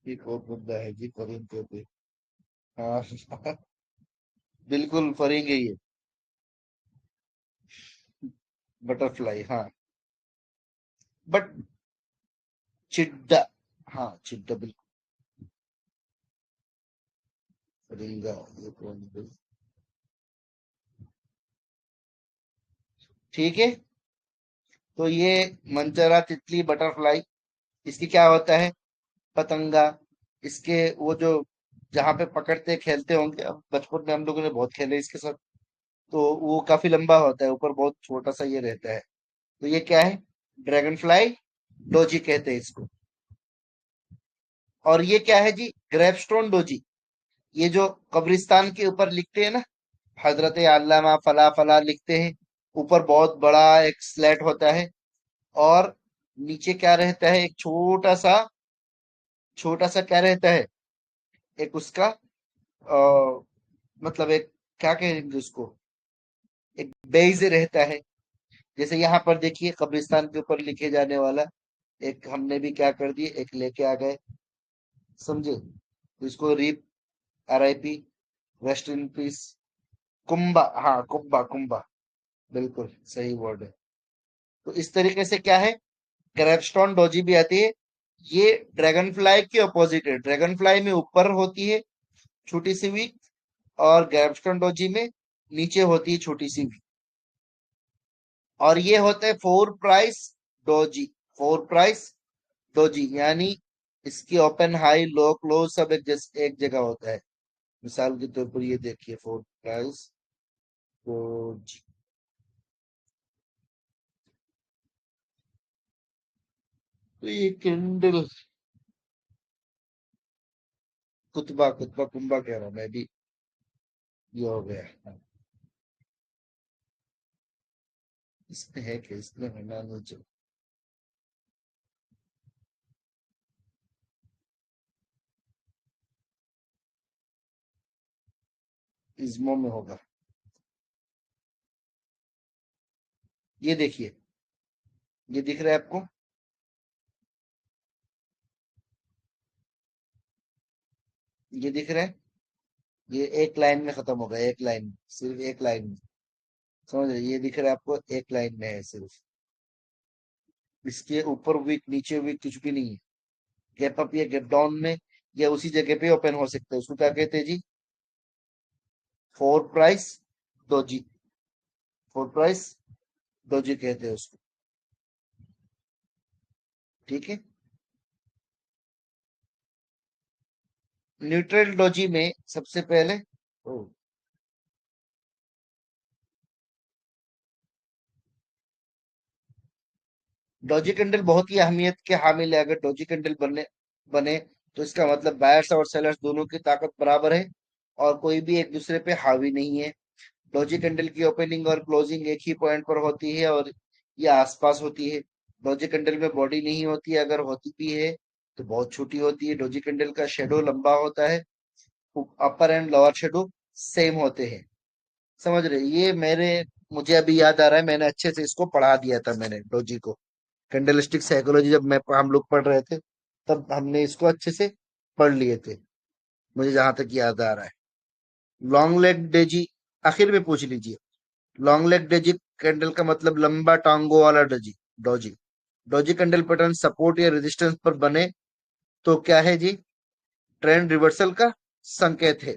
ये कौन बंदा है जी, फरिंग कहते हैं। हाँ बिल्कुल फरिंग है ये। बटरफ्लाई, हाँ। बट चिड्डा, हाँ चिड्डा बिल्कुल। फरिंगा, ये कौन है? ठीक है, तो ये मंचरा, तितली, बटरफ्लाई, इसकी क्या होता है? पतंगा। इसके वो जो जहाँ पे पकड़ते खेलते होंगे, अब बचपन में हम लोगों ने बहुत खेले इसके साथ, तो वो काफी लंबा होता है, ऊपर बहुत छोटा सा ये रहता है। तो ये क्या है? ड्रैगन फ्लाई डोजी कहते हैं इसको। और ये क्या है जी? Gravestone doji. ये जो कब्रिस्तान के ऊपर लिखते हैं ना, हजरत अल्लामा फला फला लिखते हैं, ऊपर बहुत बड़ा एक स्लेट होता है, और नीचे क्या रहता है? एक छोटा सा क्या रहता है? एक उसका मतलब एक, क्या कहेंगे उसको, एक बेज रहता है। जैसे यहाँ पर देखिए, कब्रिस्तान के ऊपर लिखे जाने वाला एक हमने भी क्या कर दिए, एक लेके आ गए, समझे? तो इसको rip, RIP, rest in peace, Kumbha. हाँ, कुंभा कुंभा, बिल्कुल सही वर्ड है। तो इस तरीके से क्या है, ग्रेवस्टोन डोजी भी आती है। ये ड्रैगन फ्लाई के अपोजिट है। ड्रैगन फ्लाई में ऊपर होती है छोटी सी भी, और ग्रेवस्टोन डोजी में नीचे होती है छोटी सी भी। और ये होता है four price doji. Four price doji यानी इसकी ओपन, हाई, लो, क्लोज सब एक जगह होता है। मिसाल के तौर पर ये देखिए, फोर प्राइस डोजी। तो ये किंडल, कुतबा कुतबा कुंबा कह रहा हूं मैं भी, ये हो गया। हाँ, इसमें है क्या? इसमें होना नहीं चाहिए। इज्मो में होगा। ये देखिए, ये दिख रहा है आपको? ये दिख रहा है? ये एक लाइन में खत्म होगा, एक लाइन, सिर्फ एक लाइन में। समझ रहे? ये दिख रहा है आपको? एक लाइन में है सिर्फ। इसके ऊपर वीक, नीचे वीक कुछ भी नहीं है। गैप अप या गैप डाउन में, या उसी जगह पे ओपन हो सकता है। उसको क्या कहते हैं जी? Four price doji. Four price doji कहते हैं उसको। ठीक है, न्यूट्रल डोजी में सबसे पहले, ओ, डोजी कैंडल बहुत ही अहमियत के हामिल है। अगर डोजी कैंडल बने तो इसका मतलब बायर्स और सेलर्स दोनों की ताकत बराबर है, और कोई भी एक दूसरे पे हावी नहीं है। डोजी कैंडल की ओपनिंग और क्लोजिंग एक ही पॉइंट पर होती है, और ये आसपास होती है। डोजी कैंडल में बॉडी नहीं होती है, अगर होती भी है तो बहुत छोटी होती है। डोजी कैंडल का शेडो लंबा होता है, अपर एंड लोअर शेडो सेम होते हैं। समझ रहे? ये मेरे, मुझे अभी याद आ रहा है, मैंने अच्छे से इसको पढ़ा दिया था मैंने डोजी को। कैंडलस्टिक साइकोलॉजी जब मैं हम लोग पढ़ रहे थे, तब हमने इसको अच्छे से पढ़ लिए थे, मुझे जहां तक याद आ रहा है। लॉन्ग लेग डेजी आखिर में पूछ लीजिए। लॉन्ग लेग डेजी कैंडल का मतलब लंबा टांगों वाला doji. Doji doji candle pattern support या रेजिस्टेंस पर बने तो क्या है जी? ट्रेंड रिवर्सल का संकेत है।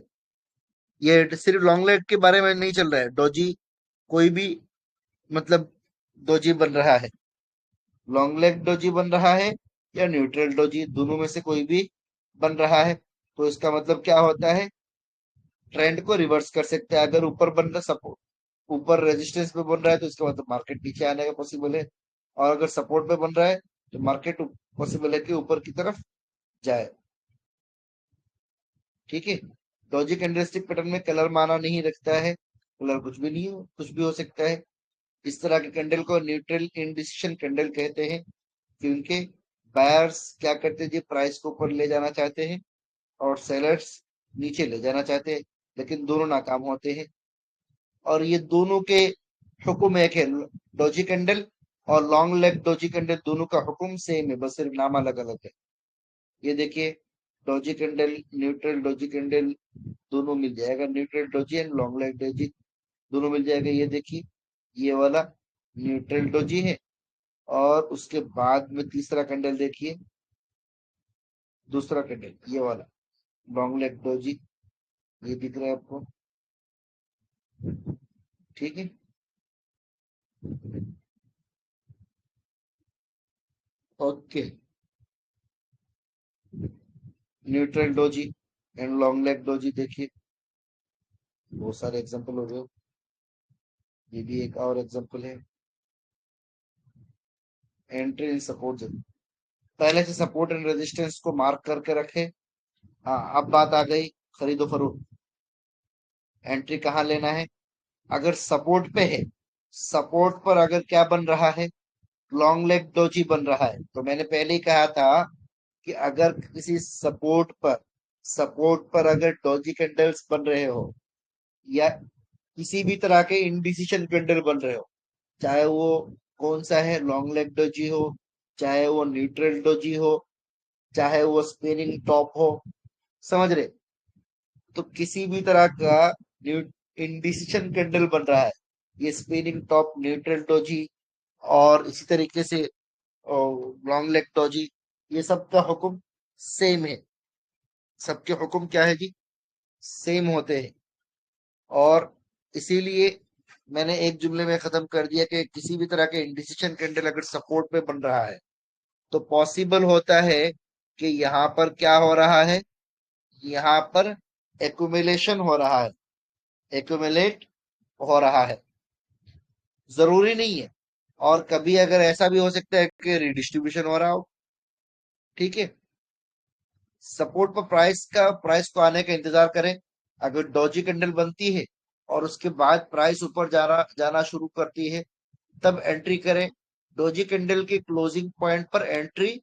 ये सिर्फ लॉन्ग लेग के बारे में नहीं चल रहा है। डॉजी कोई भी मतलब डॉजी बन रहा है, लॉन्ग लेग डोजी बन रहा है या न्यूट्रल डोजी, दोनों में से कोई भी बन रहा है, तो इसका मतलब क्या होता है? ट्रेंड को रिवर्स कर सकते हैं। अगर ऊपर बन रहा सपोर्ट, ऊपर रेजिस्टेंस पे बन रहा है तो इसका मतलब मार्केट नीचे आने का पॉसिबल है, और अगर सपोर्ट पे बन रहा है तो मार्केट पॉसिबल है कि ऊपर की तरफ जाए। ठीक है। डॉजी कैंडलस्टिक पैटर्न में कलर माना नहीं रखता है, कलर कुछ भी नहीं हो, कुछ भी हो सकता है। इस तरह के कैंडल को न्यूट्रल इंडिसिशन कैंडल कहते हैं, क्योंकि बायर्स क्या करते हैं जी, प्राइस को ऊपर ले जाना चाहते हैं और सेलर्स नीचे ले जाना चाहते हैं, लेकिन दोनों नाकाम होते हैं। और ये दोनों के हुक्म एक है, डोजी कैंडल और लॉन्ग लेग डोजी कैंडल, दोनों का हुक्म सेम है, बस सिर्फ नाम अलग अलग है। ये देखिए, doji candle, neutral doji candle दोनों मिल जाएगा, neutral doji and long leg doji दोनों मिल जाएगा। ये देखिए, ये वाला न्यूट्रल डोजी है, और उसके बाद में तीसरा कैंडल देखिए, दूसरा कैंडल ये वाला लॉन्ग लेग डोजी, ये दिख रहा है आपको? ठीक है। Okay, neutral doji and long leg doji देखिए, बहुत सारे एग्जांपल हो गए। ये भी एक और एग्जांपल है। एंट्री इन सपोर्ट जोन, पहले से सपोर्ट एंड रेजिस्टेंस को मार्क करके रखे। हाँ, अब बात आ गई खरीदो फरोख्त। एंट्री कहाँ लेना है? अगर सपोर्ट पे है, सपोर्ट पर अगर क्या बन रहा है? लॉन्ग लेग डोजी बन रहा है, तो मैंने पहले ही कहा था कि अगर किसी सपोर्ट पर अगर डोजी कैंडल्स बन रहे हो, या किसी भी तरह के इंडिसिशन कैंडल बन रहे हो, चाहे वो कौन सा है, लॉन्ग लेग डोजी हो, चाहे वो न्यूट्रल डोजी हो, चाहे वो स्पिनिंग टॉप हो, समझ रहे? तो किसी भी तरह का इंडिसिशन कैंडल बन रहा है, ये स्पिनिंग टॉप, न्यूट्रल डोजी, और इसी तरीके से लॉन्ग लेग डोजी, ये सब का हुक्म सेम है। सबके हुक्म क्या है जी? सेम होते हैं। और इसीलिए मैंने एक जुमले में खत्म कर दिया कि किसी भी तरह के इंडिसिशन कैंडल अगर सपोर्ट पे बन रहा है, तो पॉसिबल होता है कि यहाँ पर क्या हो रहा है, यहाँ पर एक्यूमुलेशन हो रहा है, एक्यूमुलेट हो रहा है, जरूरी नहीं है। और कभी अगर ऐसा भी हो सकता है कि रिडिस्ट्रीब्यूशन हो रहा हो। ठीक है। सपोर्ट पर प्राइस को आने का इंतजार करें। अगर डॉजी कैंडल बनती है और उसके बाद प्राइस ऊपर जाना शुरू करती है, तब एंट्री करें। डॉजी कैंडल के क्लोजिंग पॉइंट पर एंट्री,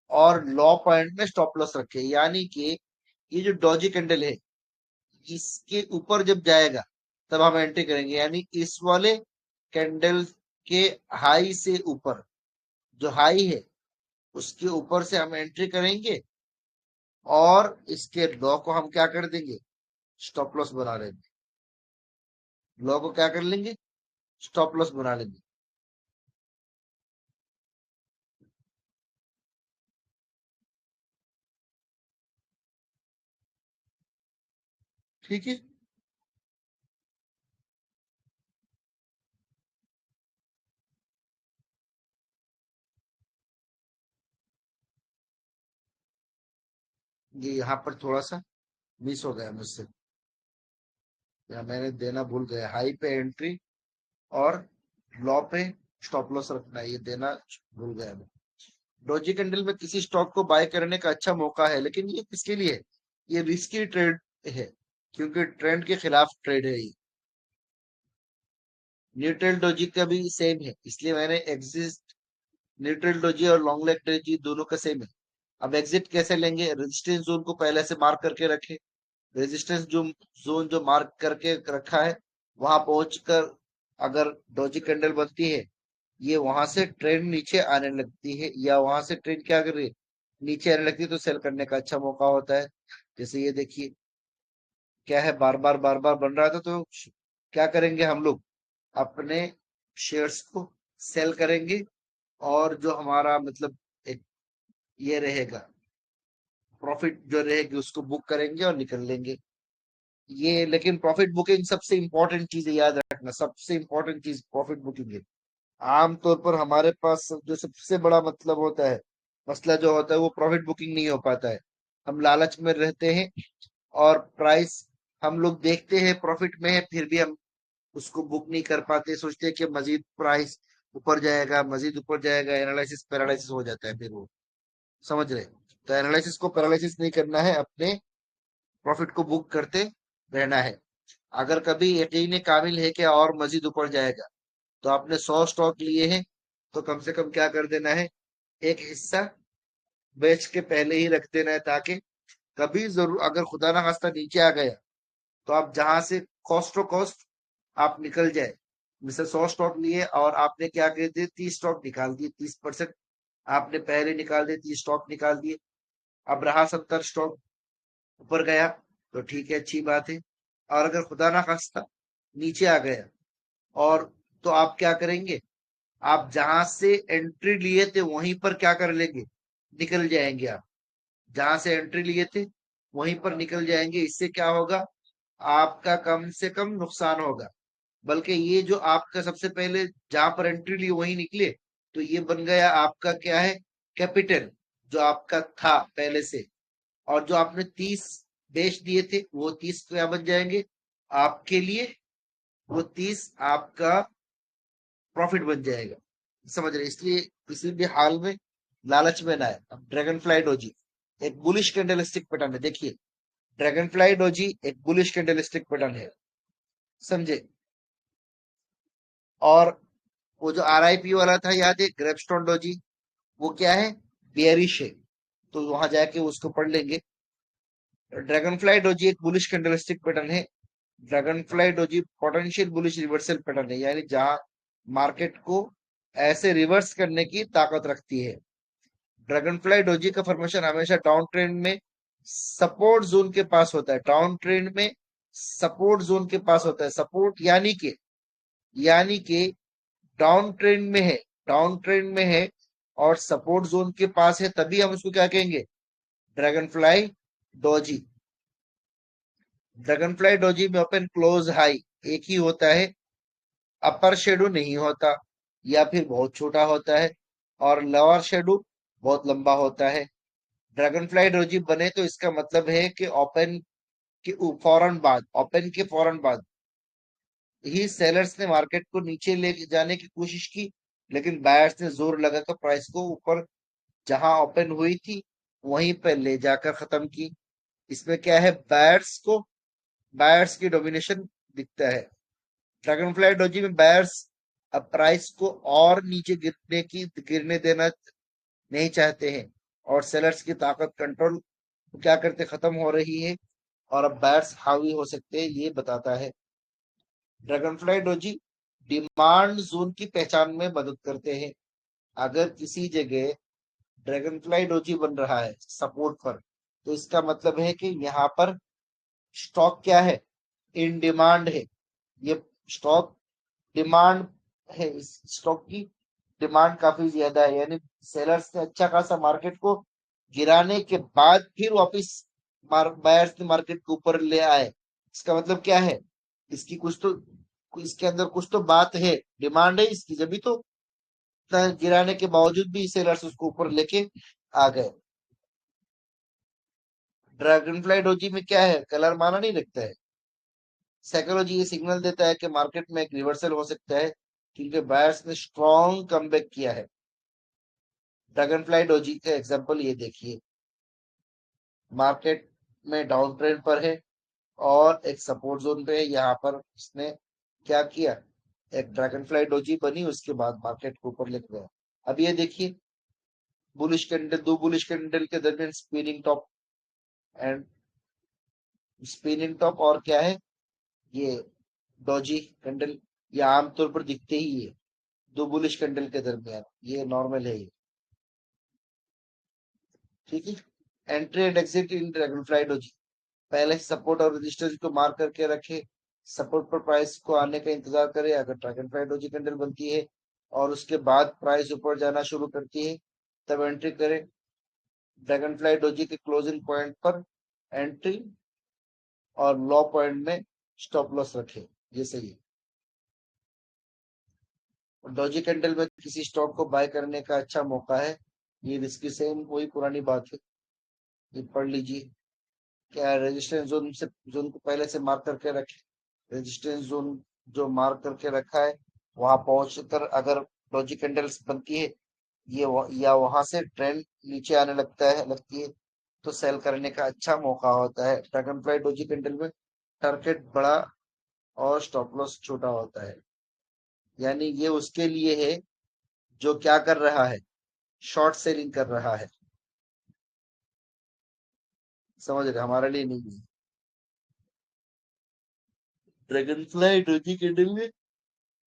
और लॉ पॉइंट में स्टॉप लॉस रखें। यानी कि ये जो डॉजी कैंडल है, इसके ऊपर जब जाएगा तब हम एंट्री करेंगे, यानी इस वाले कैंडल के हाई से ऊपर, जो हाई है उसके ऊपर से हम एंट्री करेंगे, और इसके लॉ को हम क्या कर देंगे? स्टॉप लॉस बना लेंगे। लॉ को क्या कर लेंगे? स्टॉप लॉस बना लेंगे। ठीक है। ये यहाँ पर थोड़ा सा मिस हो गया मुझसे, या मैंने देना भूल गया। हाई पे एंट्री और लॉ पे स्टॉप लॉस रखना, ये देना भूल गया मैं। डोजी कैंडल में किसी स्टॉक को बाय करने का अच्छा मौका है, लेकिन ये किसके लिए है? ये रिस्की ट्रेड है, क्योंकि ट्रेंड के खिलाफ ट्रेड है ये। न्यूट्रल डोजी का भी सेम है, इसलिए मैंने एग्जिट, न्यूट्रल डोजी और लॉन्ग लेग डोजी दोनों का सेम है। अब एग्जिट कैसे लेंगे? रेजिस्टेंस जोन को पहले से मार्क करके रखे। रेजिस्टेंस जो जोन जो मार्क करके रखा है, वहां पहुंचकर अगर डोजी कैंडल बनती है, ये वहां से ट्रेंड नीचे आने लगती है, या वहां से ट्रेंड क्या कर रही है, नीचे आने लगती है, तो सेल करने का अच्छा मौका होता है। जैसे ये देखिए, क्या है, बार बार बन रहा था, तो क्या करेंगे हम लोग? अपने शेयर्स को सेल करेंगे, और जो हमारा मतलब एक ये रहेगा प्रॉफिट जो रहेगी उसको बुक करेंगे और निकल लेंगे। ये लेकिन प्रॉफिट बुकिंग सबसे इंपॉर्टेंट चीज है, याद रखना सबसे इंपॉर्टेंट चीज प्रॉफिट बुकिंग है। आमतौर पर हमारे पास जो सबसे बड़ा मतलब होता है, मसला जो होता है वो प्रॉफिट बुकिंग नहीं हो पाता है। हम लालच में रहते हैं और प्राइस हम लोग देखते हैं प्रॉफिट में है, फिर भी हम उसको बुक नहीं कर पाते, सोचते हैं कि मजीद प्राइस ऊपर जाएगा, मजीद ऊपर जाएगा, एनालिसिस पैरालिसिस हो जाता है फिर वो, समझ रहे। तो एनालिसिस को पैरालिसिस नहीं करना है, अपने प्रॉफिट को बुक करते रहना है। अगर कभी यकीन कामिल है कि और मजीद ऊपर जाएगा, तो आपने 100 स्टॉक लिए हैं, तो कम से कम क्या कर देना है, एक हिस्सा बेच के पहले ही रख देना है, ताकि कभी जरूर अगर खुदा ना खास्ता नीचे आ गया, तो आप जहां से कॉस्ट टू कॉस्ट आप निकल जाए। मिसल 100 स्टॉक लिए और आपने क्या कर दिए, 30 स्टॉक निकाल दिए, 30% आपने पहले निकाल दिए, 30 स्टॉक निकाल दिए। अब रहा 70 स्टॉक, ऊपर गया तो ठीक है, अच्छी बात है। और अगर खुदा ना खास्ता नीचे आ गया, और तो आप क्या करेंगे, आप जहां से एंट्री लिए थे वहीं पर क्या कर लेंगे, निकल जाएंगे। आप जहां से एंट्री लिए थे वहीं पर निकल जाएंगे। इससे क्या होगा, आपका कम से कम नुकसान होगा। बल्कि ये जो आपका सबसे पहले जहां पर एंट्री ली वहीं निकले, तो ये बन गया आपका क्या है, कैपिटल जो आपका था पहले से। और जो आपने 30 बेच दिए थे वो 30 क्या बन जाएंगे आपके लिए, वो 30 आपका प्रॉफिट बन जाएगा, समझ रहे। इसलिए किसी भी हाल में लालच में ना आए। अब ड्रैगन फ्लाई डोजी एक बुलिश कैंडलस्टिक पैटर्न है, देखिए ड्रैगन फ्लाई डोजी एक बुलिश कैंडलस्टिक पैटर्न है, समझे। और वो जो आरआईपी वाला था याद है, ग्रेपस्टोन डोजी, वो क्या है, बियरिश है। तो वहां जाके उसको पढ़ लेंगे। ड्रैगन फ्लाई डोजी एक बुलिश कैंडलस्टिक पैटर्न है। Dragon fly doji potential bullish reversal pattern है, यानी जहां मार्केट को ऐसे रिवर्स करने की ताकत रखती है। ड्रैगन फ्लाई डोजी का फॉर्मेशन हमेशा डाउन ट्रेंड में सपोर्ट जोन के पास होता है। डाउन ट्रेंड में सपोर्ट जोन के पास होता है। सपोर्ट यानी कि डाउन ट्रेंड में है, डाउन ट्रेंड में है और सपोर्ट जोन के पास है, तभी हम उसको क्या कहेंगे, dragon fly doji. Dragon fly doji में ओपन क्लोज हाई एक ही होता है, अपर शेडो नहीं होता, या फिर बहुत छोटा होता है, और लोअर शेडो बहुत लंबा होता है। ड्रैगन फ्लाई डोजी बने तो इसका मतलब है कि ओपन के फौरन बाद ही सेलर्स ने मार्केट को नीचे ले जाने की कोशिश की, लेकिन बायर्स ने जोर लगाकर प्राइस को ऊपर जहां ओपन हुई थी वहीं पर ले जाकर खत्म की। इसमें क्या है, बायर्स की डोमिनेशन दिखता है। ड्रैगन फ्लाई डोजी में बायर्स अब प्राइस को और नीचे गिरने देना नहीं चाहते हैं, और सेलर्स की ताकत कंट्रोल क्या करते खत्म हो रही है, और अब बायर्स हावी हो सकते हैं, ये बताता है। Dragon fly doji demand zone की पहचान में मदद करते हैं। अगर किसी जगह ड्रैगन फ्लाई डोजी बन रहा है सपोर्ट पर, तो इसका मतलब है कि यहाँ पर स्टॉक क्या है, इन डिमांड है। ये स्टॉक डिमांड है, इस स्टॉक की डिमांड काफी ज्यादा है, यानी सेलर्स ने अच्छा खासा मार्केट को गिराने के बाद फिर वापस बायर्स ने मार्केट को ऊपर ले आए। इसका मतलब क्या है, इसकी इसके अंदर कुछ तो बात है, डिमांड है इसकी, जब भी तो इतना गिराने के बावजूद भी सेलर्स उसको ऊपर लेके आ गए। ड्रैगन फ्लाई डोजी में क्या है, कलर माना नहीं लगता है। साइकोलॉजी ये सिग्नल देता है कि मार्केट में एक रिवर्सल हो सकता है, क्योंकि बायर्स ने स्ट्रॉन्ग कमबैक किया है। ड्रैगन फ्लाई डोजी का एग्जांपल ये देखिए, मार्केट में डाउन ट्रेंड पर है और एक सपोर्ट जोन पे है, यहाँ पर इसने क्या किया, एक ड्रैगन फ्लाई डोजी बनी, उसके बाद मार्केट को ऊपर लेके गया। अब ये देखिए दो बुलिश कैंडल के दरमियान एंड स्पिनिंग टॉप और क्या है, ये डोजी कैंडल, ये आमतौर पर दिखते ही है दो बुलिश कैंडल के दरमियान, ये नॉर्मल है ये, ठीक है। Entry and exit in dragon fly doji, पहले सपोर्ट और रेजिस्टेंस को मार्क करके रखे, सपोर्ट पर प्राइस को आने का इंतजार करे। अगर ड्रैगन फ्लाई डोजी कैंडल बनती है और उसके बाद प्राइस ऊपर जाना शुरू करती है तब एंट्री करें। ड्रैगन फ्लाई डोजी के क्लोजिंग पॉइंट पर एंट्री और लो पॉइंट में स्टॉप लॉस रखें, ये सही है। डोजी कैंडल में किसी स्टॉक को बाय करने का अच्छा मौका है, ये रिस्की, सेम वही पुरानी बात है, ये पढ़ लीजिए। क्या रेजिस्टेंस जोन को पहले से मार्क करके रखे, रेजिस्टेंस जोन जो मार्क करके रखा है वहां पहुंचकर अगर डोजी कैंडल्स बनती है या वहां से ट्रेंड नीचे आने लगती है तो सेल करने का अच्छा मौका होता है। ड्रैगन फ्लाई डोजी कैंडल में टारगेट बड़ा और स्टॉप लॉस छोटा होता है, यानी ये उसके लिए है जो क्या कर रहा है, शॉर्ट सेलिंग कर रहा है, समझ रहे, हमारे लिए नहीं है। ड्रैगन फ्लाई डोजी कैंडल में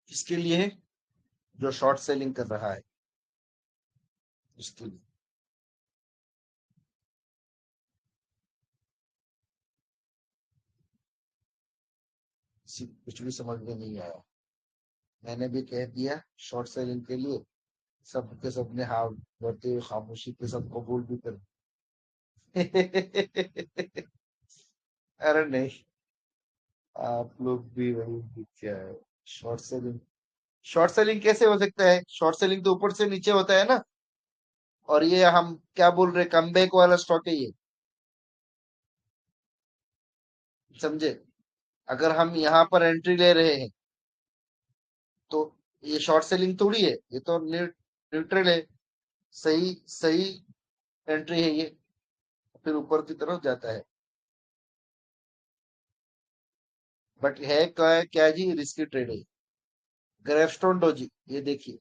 किसके लिए है, जो शॉर्ट सेलिंग कर रहा है उसके लिए। कुछ भी समझ में नहीं आया, मैंने भी कह दिया शॉर्ट सेलिंग के लिए, सबके सबने हाँ भरते हुए खामोशी के सब कबूल भी कर अरे नहीं, आप लोग भी वही क्या है, शॉर्ट सेलिंग, शॉर्ट सेलिंग कैसे हो सकता है, शॉर्ट सेलिंग तो ऊपर से नीचे होता है ना। और ये हम क्या बोल रहे, कमबैक वाला स्टॉक है ये, समझे। अगर हम यहाँ पर एंट्री ले रहे हैं तो ये शॉर्ट सेलिंग थोड़ी है, ये तो न्यूट्रल है, सही सही एंट्री है ये, फिर ऊपर की तरफ जाता है। बट है क्या, क्या जी, रिस्की ट्रेड है। ग्रेवस्टोन डोजी, ये देखिए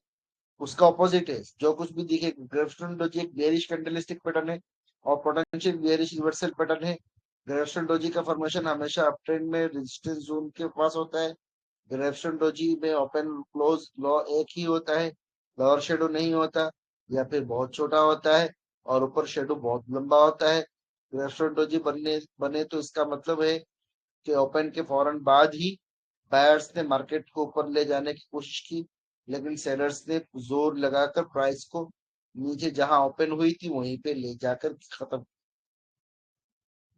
उसका ऑपोजिट है, जो कुछ भी दिखे, ग्रेवस्टोन डोजी एक बेयरिश कैंडलस्टिक पैटर्न है और पोटेंशियल बेयरिश रिवर्सल पैटर्न है। ग्रेवस्टोन डोजी का फॉर्मेशन हमेशा अप ट्रेंड में रेजिस्टेंस जोन के पास होता है। ग्रेवस्टोन डोजी में ओपन क्लोज लॉ एक ही होता है, लोअर शेडो नहीं होता या फिर बहुत छोटा होता है और ऊपर शेडो बहुत लंबा होता है। ग्रेवस्टोन डोजी बनने बने तो इसका मतलब है कि ओपन के फौरन बाद ही बायर्स ने मार्केट को ऊपर ले जाने की कोशिश की, लेकिन सेलर्स ने जोर लगाकर प्राइस को नीचे जहां ओपन हुई थी वहीं पे ले जाकर खत्म।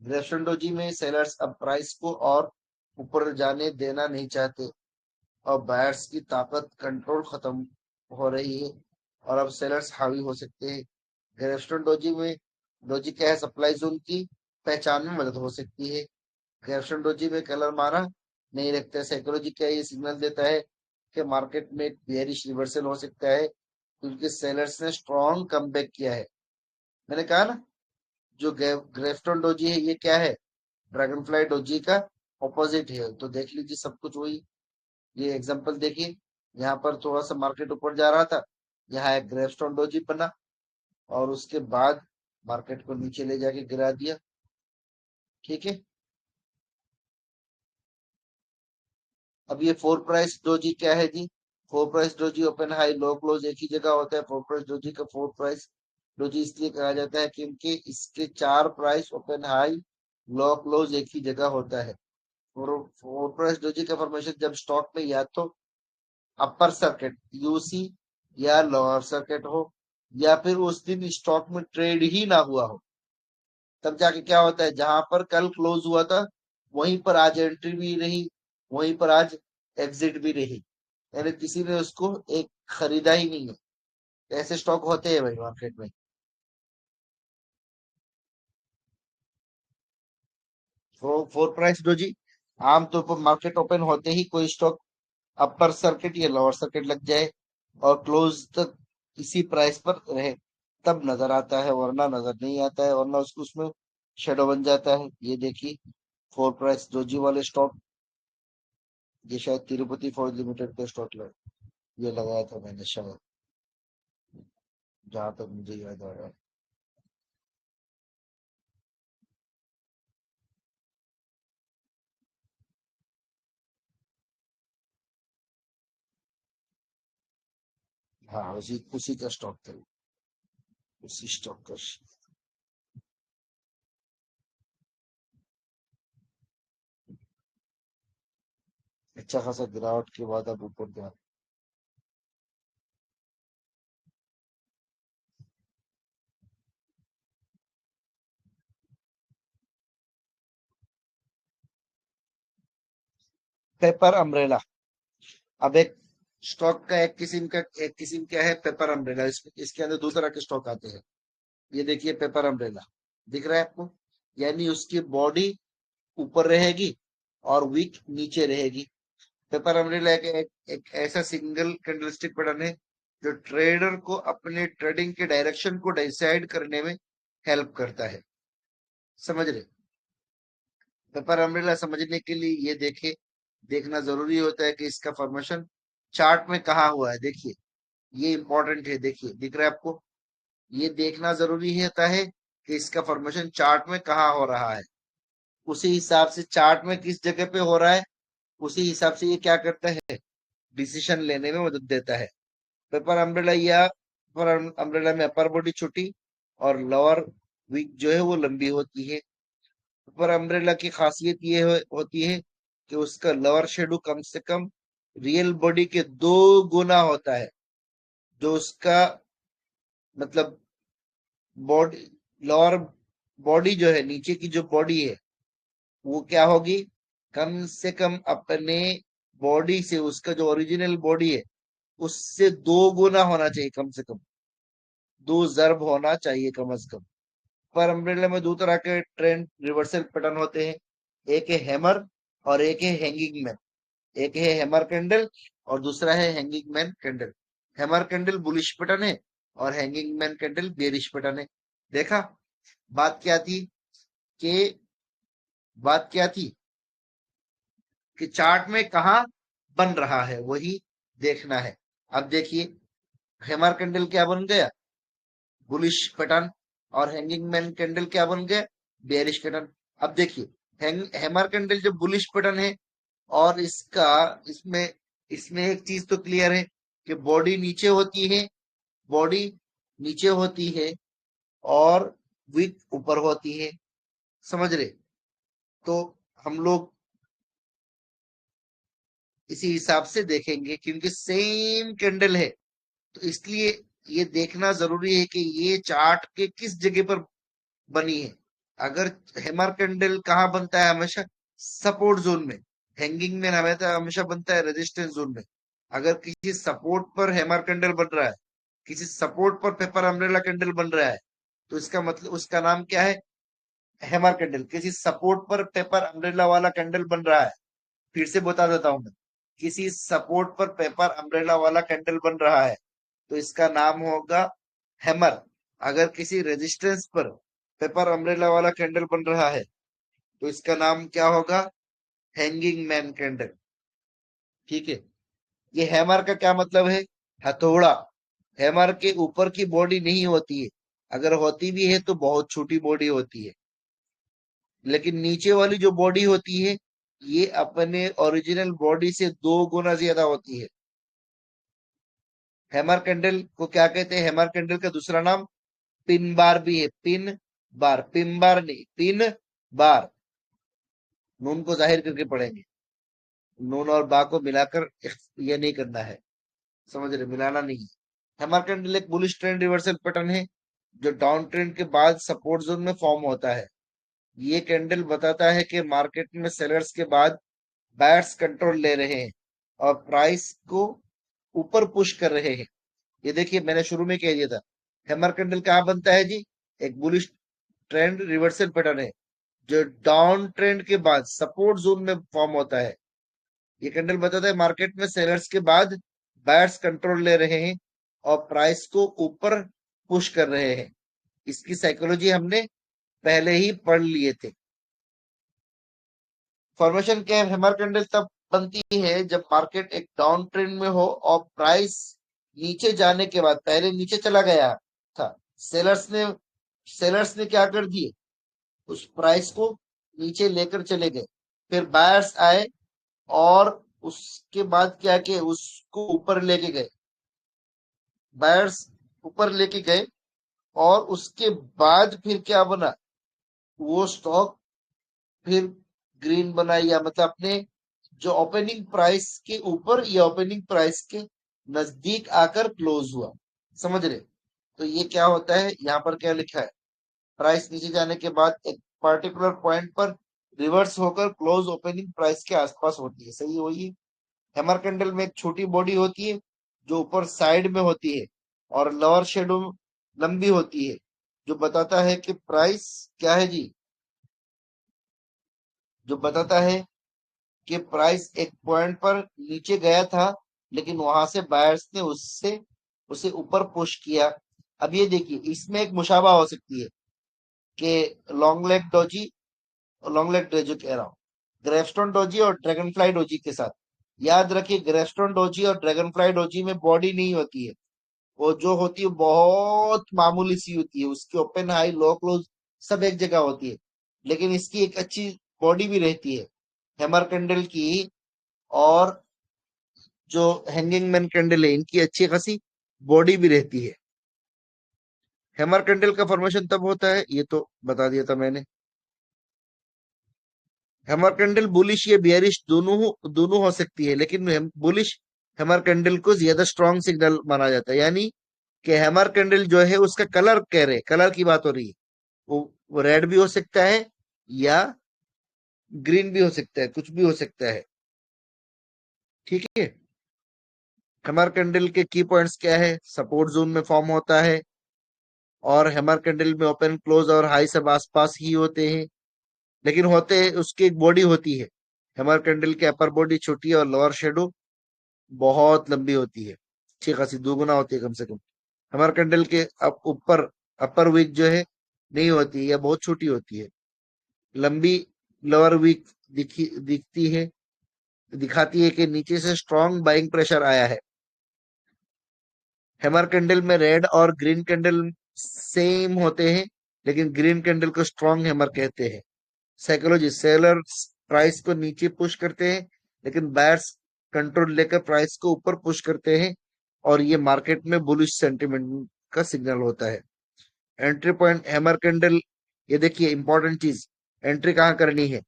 ग्रेफेंडोजी में सेलर्स अब प्राइस को और ऊपर जाने देना नहीं चाहते और बायर्स की ताकत कंट्रोल खत्म हो रही है और अब सेलर्स हावी हो सकते हैं। ग्रेफस्टोन डोजी में डोजी क्या है, सप्लाई जोन की पहचान में मदद हो सकती है। ग्रेफस्टोन डोजी में कलर मारा नहीं रखते, साइकोलॉजी क्या ये सिग्नल देता है कि मार्केट में एक बेयरिश रिवर्सल हो सकता है क्योंकि सेलर्स ने स्ट्रॉन्ग कमबैक किया है। मैंने कहा ना, जो ग्रेफस्टोन डोजी है ये क्या है, ड्रैगन फ्लाई डोजी का ऑपोजिट है, तो देख लीजिए सब कुछ वही। ये एग्जांपल देखिए, यहाँ पर थोड़ा सा मार्केट ऊपर जा रहा था, यहाँ एक ग्रेफस्टोन डोजी बना और उसके बाद मार्केट को नीचे ले जाके गिरा दिया, ठीक है। अब ये फोर प्राइस डोजी क्या है जी, four price doji open high low close एक ही जगह होता है। फोर प्राइस डोजी का फोर प्राइस डोजी इसलिए कहा जाता है क्योंकि इसके चार price open high low close एक ही जगह होता है। फोर प्राइस डोजी का फॉर्मेशन जब स्टॉक में या तो अपर सर्किट यूसी या लोअर सर्किट हो या फिर उस दिन स्टॉक में ट्रेड ही ना हुआ हो, तब जाके क्या होता है, जहां पर कल क्लोज हुआ था वहीं पर आज एंट्री भी रही, वहीं पर आज एग्जिट भी रही, यानी किसी ने उसको एक खरीदा ही नहीं है। ऐसे स्टॉक होते हैं भाई मार्केट में। फोर प्राइस डोजी आमतौर पर मार्केट ओपन होते ही कोई स्टॉक अपर सर्किट या लोअर सर्किट लग जाए और क्लोज तक इसी प्राइस पर रहे तब नजर आता है, वरना नजर नहीं आता है, वरना उसको उसमें शेडो बन जाता है। ये देखिए फोर प्राइस डोजी वाले स्टॉक, ये शायद तिरुपति फॉर्ज लिमिटेड का स्टॉक ये लगाया था मैंने शायद, जहां तक मुझे याद आ रहा है। हाँ उसी उसी का स्टॉक था, उसी स्टॉक का। अच्छा खासा गिरावट के बाद अब ऊपर गया। Paper umbrella. अब एक स्टॉक का एक किस्म क्या है, पेपर अम्ब्रेला। इसके अंदर दो तरह के स्टॉक आते हैं। ये देखिए पेपर अम्ब्रेला दिख रहा है आपको, यानी उसकी बॉडी ऊपर रहेगी और विक नीचे रहेगी। पेपर अम्ब्रेला एक ऐसा सिंगल कैंडलस्टिक पैटर्न है जो ट्रेडर को अपने ट्रेडिंग के डायरेक्शन को डिसाइड करने में हेल्प करता है। समझ रहे? पेपर अम्ब्रेला समझने के लिए ये देखना जरूरी होता है कि इसका फॉर्मेशन चार्ट में कहाँ हुआ है। देखिए ये इंपॉर्टेंट है, देखिए दिख रहा है आपको, ये देखना जरूरी होता है कि इसका फॉर्मेशन चार्ट में कहाँ हो रहा है। उसी हिसाब से चार्ट में किस जगह पे हो रहा है, उसी हिसाब से ये क्या करता है, डिसीजन लेने में मदद देता है। पेपर अम्ब्रेला या पेपर अम्ब्रेला में अपर बॉडी छोटी और लोअर विक जो है वो लंबी होती है। पेपर अम्ब्रेला की खासियत ये होती है कि उसका लोअर शेडो कम से कम रियल बॉडी के 2 गुना होता है। जो उसका मतलब बॉडी, लोअर बॉडी जो है, नीचे की जो बॉडी है वो क्या होगी, कम से कम अपने बॉडी से, उसका जो ओरिजिनल बॉडी है उससे 2 गुना होना चाहिए, कम से कम 2 ज़रब होना चाहिए कम से कम। पर अम्ब्रेला में दो तरह के ट्रेंड रिवर्सल पैटर्न होते हैं, एक है हैमर और एक है हैंगिंग मैन। एक है हैमर कैंडल और दूसरा है hanging man candle. Hammer candle bullish pattern है और hanging man candle bearish pattern है। देखा बात क्या थी कि बात क्या थी कि चार्ट में कहा बन रहा है वही देखना है। अब देखिए हैमर कैंडल क्या बन गया, बुलिश पैटर्न, और हैंगिंग मैन कैंडल क्या बन गया, बेरिश पैटर्न। अब देखिए हैमर कैंडल जो बुलिश पैटर्न है, और इसमें इसमें एक चीज तो क्लियर है कि बॉडी नीचे होती है, बॉडी नीचे होती है और विक ऊपर होती है। समझ रहे? तो हम लोग इसी हिसाब से देखेंगे क्योंकि सेम कैंडल है, तो इसलिए ये देखना जरूरी है कि ये चार्ट के किस जगह पर बनी है। अगर हैमर कैंडल कहाँ बनता है, हमेशा सपोर्ट जोन में। हैंगिंग में हमेशा हमेशा बनता है रेजिस्टेंस जोन में। अगर किसी सपोर्ट पर हैमर कैंडल बन रहा है, किसी सपोर्ट पर पेपर अम्ब्रेला कैंडल बन रहा है, तो इसका मतलब उसका नाम क्या है, हैमर कैंडल। किसी सपोर्ट पर पेपर अम्ब्रेला वाला कैंडल बन रहा है, फिर से बता देता हूं मैं, किसी सपोर्ट पर पेपर अम्ब्रेला वाला कैंडल बन रहा है तो इसका नाम होगा हैमर। अगर किसी रेजिस्टेंस पर पेपर अम्ब्रेला वाला कैंडल बन रहा है तो इसका नाम क्या होगा, हैंगिंग मैन कैंडल। ठीक है? ये हैमर का क्या मतलब है, हथौड़ा। हैमर के ऊपर की बॉडी नहीं होती है, अगर होती भी है तो बहुत छोटी बॉडी होती है, लेकिन नीचे वाली जो बॉडी होती है ये अपने ओरिजिनल बॉडी से 2 गुना ज्यादा होती है। हैमर कैंडल को क्या कहते हैं, हैमर कैंडल का दूसरा नाम पिन बार भी है। पिन बार नहीं, पिन बार। नून को जाहिर करके पढ़ेंगे, नून और बा को मिलाकर ये नहीं करना है। समझ रहे? मिलाना नहीं है। हैमर कैंडल एक बुलिश ट्रेंड रिवर्सल पैटर्न है जो डाउन ट्रेंड के बाद सपोर्ट जोन में फॉर्म होता है। ये कैंडल बताता है कि मार्केट में सेलर्स के बाद बायर्स कंट्रोल ले रहे हैं और प्राइस को ऊपर पुश कर रहे हैं। ये देखिए मैंने शुरू में कह दिया था, हैमर कैंडल कहाँ बनता है जी, एक बुलिश ट्रेंड रिवर्सल पैटर्न है जो डाउन ट्रेंड के बाद सपोर्ट जोन में फॉर्म होता है। ये कैंडल बताता है मार्केट में सेलर्स के बाद बायर्स कंट्रोल ले रहे हैं और प्राइस को ऊपर पुश कर रहे हैं। इसकी साइकोलॉजी हमने पहले ही पढ़ लिए थे। फॉर्मेशन क्या है, हैमर कैंडल तब बनती है जब मार्केट एक डाउन ट्रेंड में हो और प्राइस नीचे जाने के बाद, पहले नीचे चला गया था, सेलर्स ने क्या कर दिए, उस प्राइस को नीचे लेकर चले गए। फिर बायर्स आए और उसके बाद क्या किए, उसको ऊपर लेके गए। बायर्स ऊपर लेके गए और उसके बाद फिर क्या बना, वो स्टॉक फिर ग्रीन बना, या मतलब अपने जो ओपनिंग प्राइस के ऊपर या ओपनिंग प्राइस के नजदीक आकर क्लोज हुआ। समझ रहे? तो ये क्या होता है, यहाँ पर क्या लिखा है, प्राइस नीचे जाने के बाद एक पर्टिकुलर पॉइंट पर रिवर्स होकर क्लोज ओपनिंग प्राइस के आसपास होती है। सही वही है। हैमर कैंडल में एक छोटी बॉडी होती है जो ऊपर साइड में होती है और लोअर शेडो लंबी होती है, जो बताता है कि प्राइस क्या है जी, जो बताता है कि प्राइस एक पॉइंट पर नीचे गया था, लेकिन वहां से बायर्स ने उससे उसे ऊपर पुश किया। अब ये देखिए, इसमें एक मुशाबा हो सकती है कि लॉन्ग लेग डोजी कह रहा हूँ, ग्रेवस्टोन डोजी और ड्रैगन फ्लाई डोजी के साथ। याद रखिए, ग्रेवस्टोन डोजी और ड्रैगन फ्लाई डोजी में बॉडी नहीं होती है। वो जो होती है बहुत मामूली सी होती है, उसकी ओपन हाई लो क्लोज सब एक जगह होती है, लेकिन इसकी एक अच्छी बॉडी भी रहती है हैमर कैंडल की। और जो हैंगिंग मैन कैंडल है, इनकी अच्छी खासी बॉडी भी रहती है। हैमर कैंडल का फॉर्मेशन तब होता है, ये तो बता दिया था मैंने। हैमर कैंडल बुलिश या बियरिश दोनों हो सकती है, लेकिन बुलिश हैमर कैंडल को ज्यादा स्ट्रॉन्ग सिग्नल माना जाता है। यानी कि हैमर कैंडल जो है उसका कलर कह रहे, कलर की बात हो रही है, वो रेड भी हो सकता है या ग्रीन भी हो सकता है, कुछ भी हो सकता है। ठीक है। हैमर कैंडल के की पॉइंट्स क्या है? सपोर्ट जोन में फॉर्म होता है, और हैमर कैंडल में ओपन क्लोज और हाई सब आसपास ही होते हैं, लेकिन होते उसकी एक बॉडी होती है। हैमर कैंडल की अपर बॉडी छोटी है और लोअर शेडो बहुत लंबी होती है, अच्छी खासी दोगुना होती है कम से कम। हैमर कैंडल के ऊपर अपर वीक जो है नहीं होती है या बहुत छोटी होती है, लंबी लोअर वीक दिखती है, दिखाती है कि नीचे से स्ट्रॉन्ग बाइंग प्रेशर आया है। हैमर कैंडल में रेड और ग्रीन कैंडल सेम होते हैं, लेकिन ग्रीन कैंडल को स्ट्रॉन्ग हैमर कहते हैं। साइकोलॉजी, सेलर्स प्राइस को नीचे पुश करते हैं, लेकिन बायर्स कंट्रोल लेकर प्राइस को ऊपर पुश करते हैं, और ये मार्केट में बुलिश सेंटिमेंट का सिग्नल होता है। एंट्री पॉइंट हैमर कैंडल, ये देखिए इंपॉर्टेंट चीज, एंट्री कहाँ करनी है?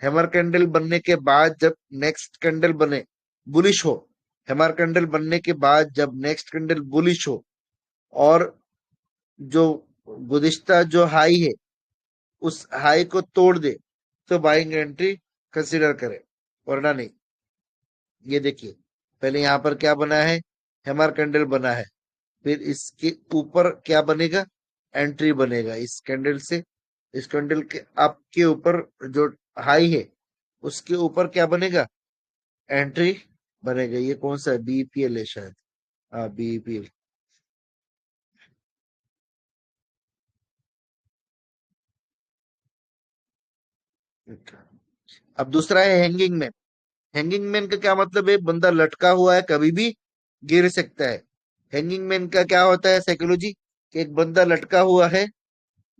हैमर कैंडल बनने के बाद जब नेक्स्ट कैंडल बने बुलिश हो, हैमर कैंडल बनने के बाद जब नेक्स्ट कैंडल बुलिश हो, और जो गुदिश्ता जो हाई है उस हाई को तोड़ दे, तो बाइंग एंट्री कंसीडर करें, वरना नहीं। ये देखिए, पहले यहां पर क्या बना है? हैमर कैंडल बना है, फिर इसके ऊपर क्या बनेगा? एंट्री बनेगा इस कैंडल से। इस कैंडल के अप के ऊपर जो हाई है उसके ऊपर क्या बनेगा? एंट्री बनेगा। ये कौन सा है? बीपीएल है शायद। हाँ, बीपीएल। अब दूसरा है हैंगिंग मैन। हैंगिंग मैन का क्या मतलब है? बंदा लटका हुआ है, कभी भी गिर सकता है। हैंगिंग मैन का क्या होता है साइकोलॉजी? कि एक बंदा लटका हुआ है,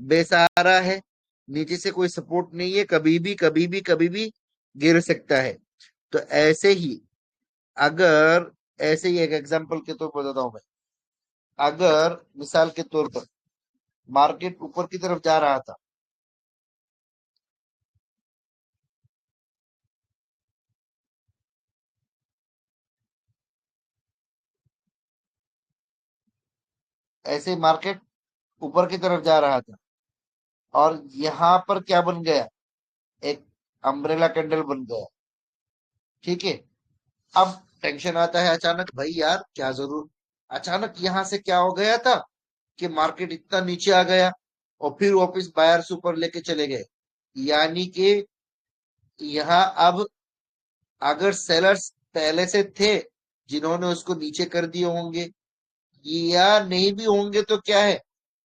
बेसहारा है, नीचे से कोई सपोर्ट नहीं है, कभी भी गिर सकता है। तो अगर ऐसे ही एक एग्जांपल के तौर पर बताता हूं मैं। अगर मिसाल के तौर पर मार्केट ऊपर की तरफ जा रहा था, ऐसे ही मार्केट ऊपर की तरफ जा रहा था, और यहाँ पर क्या बन गया? एक अम्ब्रेला कैंडल बन गया। ठीक है। अब टेंशन आता है अचानक, भाई यार क्या जरूर, अचानक यहाँ से क्या हो गया था कि मार्केट इतना नीचे आ गया, और फिर वापिस बायर्स ऊपर लेके चले गए। यानी कि यहाँ अब अगर सेलर्स पहले से थे जिन्होंने उसको नीचे कर दिए होंगे, या नहीं भी होंगे, तो क्या है,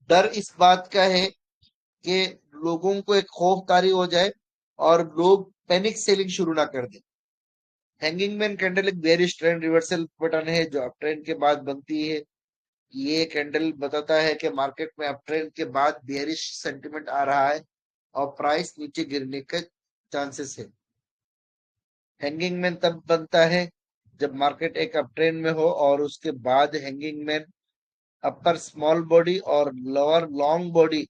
डर इस बात का है कि लोगों को एक खौफ तारी हो जाए और लोग पैनिक सेलिंग शुरू ना कर दें। हैंगिंग मैन कैंडल एक बेयरिश ट्रेंड रिवर्सल पैटर्न है जो अप ट्रेंड के बाद बनती है। ये कैंडल बताता है कि मार्केट में अप ट्रेंड के बाद बेयरिश सेंटिमेंट आ रहा है और प्राइस नीचे गिरने के चांसेस है। हैंगिंग मैन तब बनता है जब मार्केट एक अप ट्रेंड में हो और उसके बाद हैंगिंग मैन अपर स्मॉल बॉडी और lower long body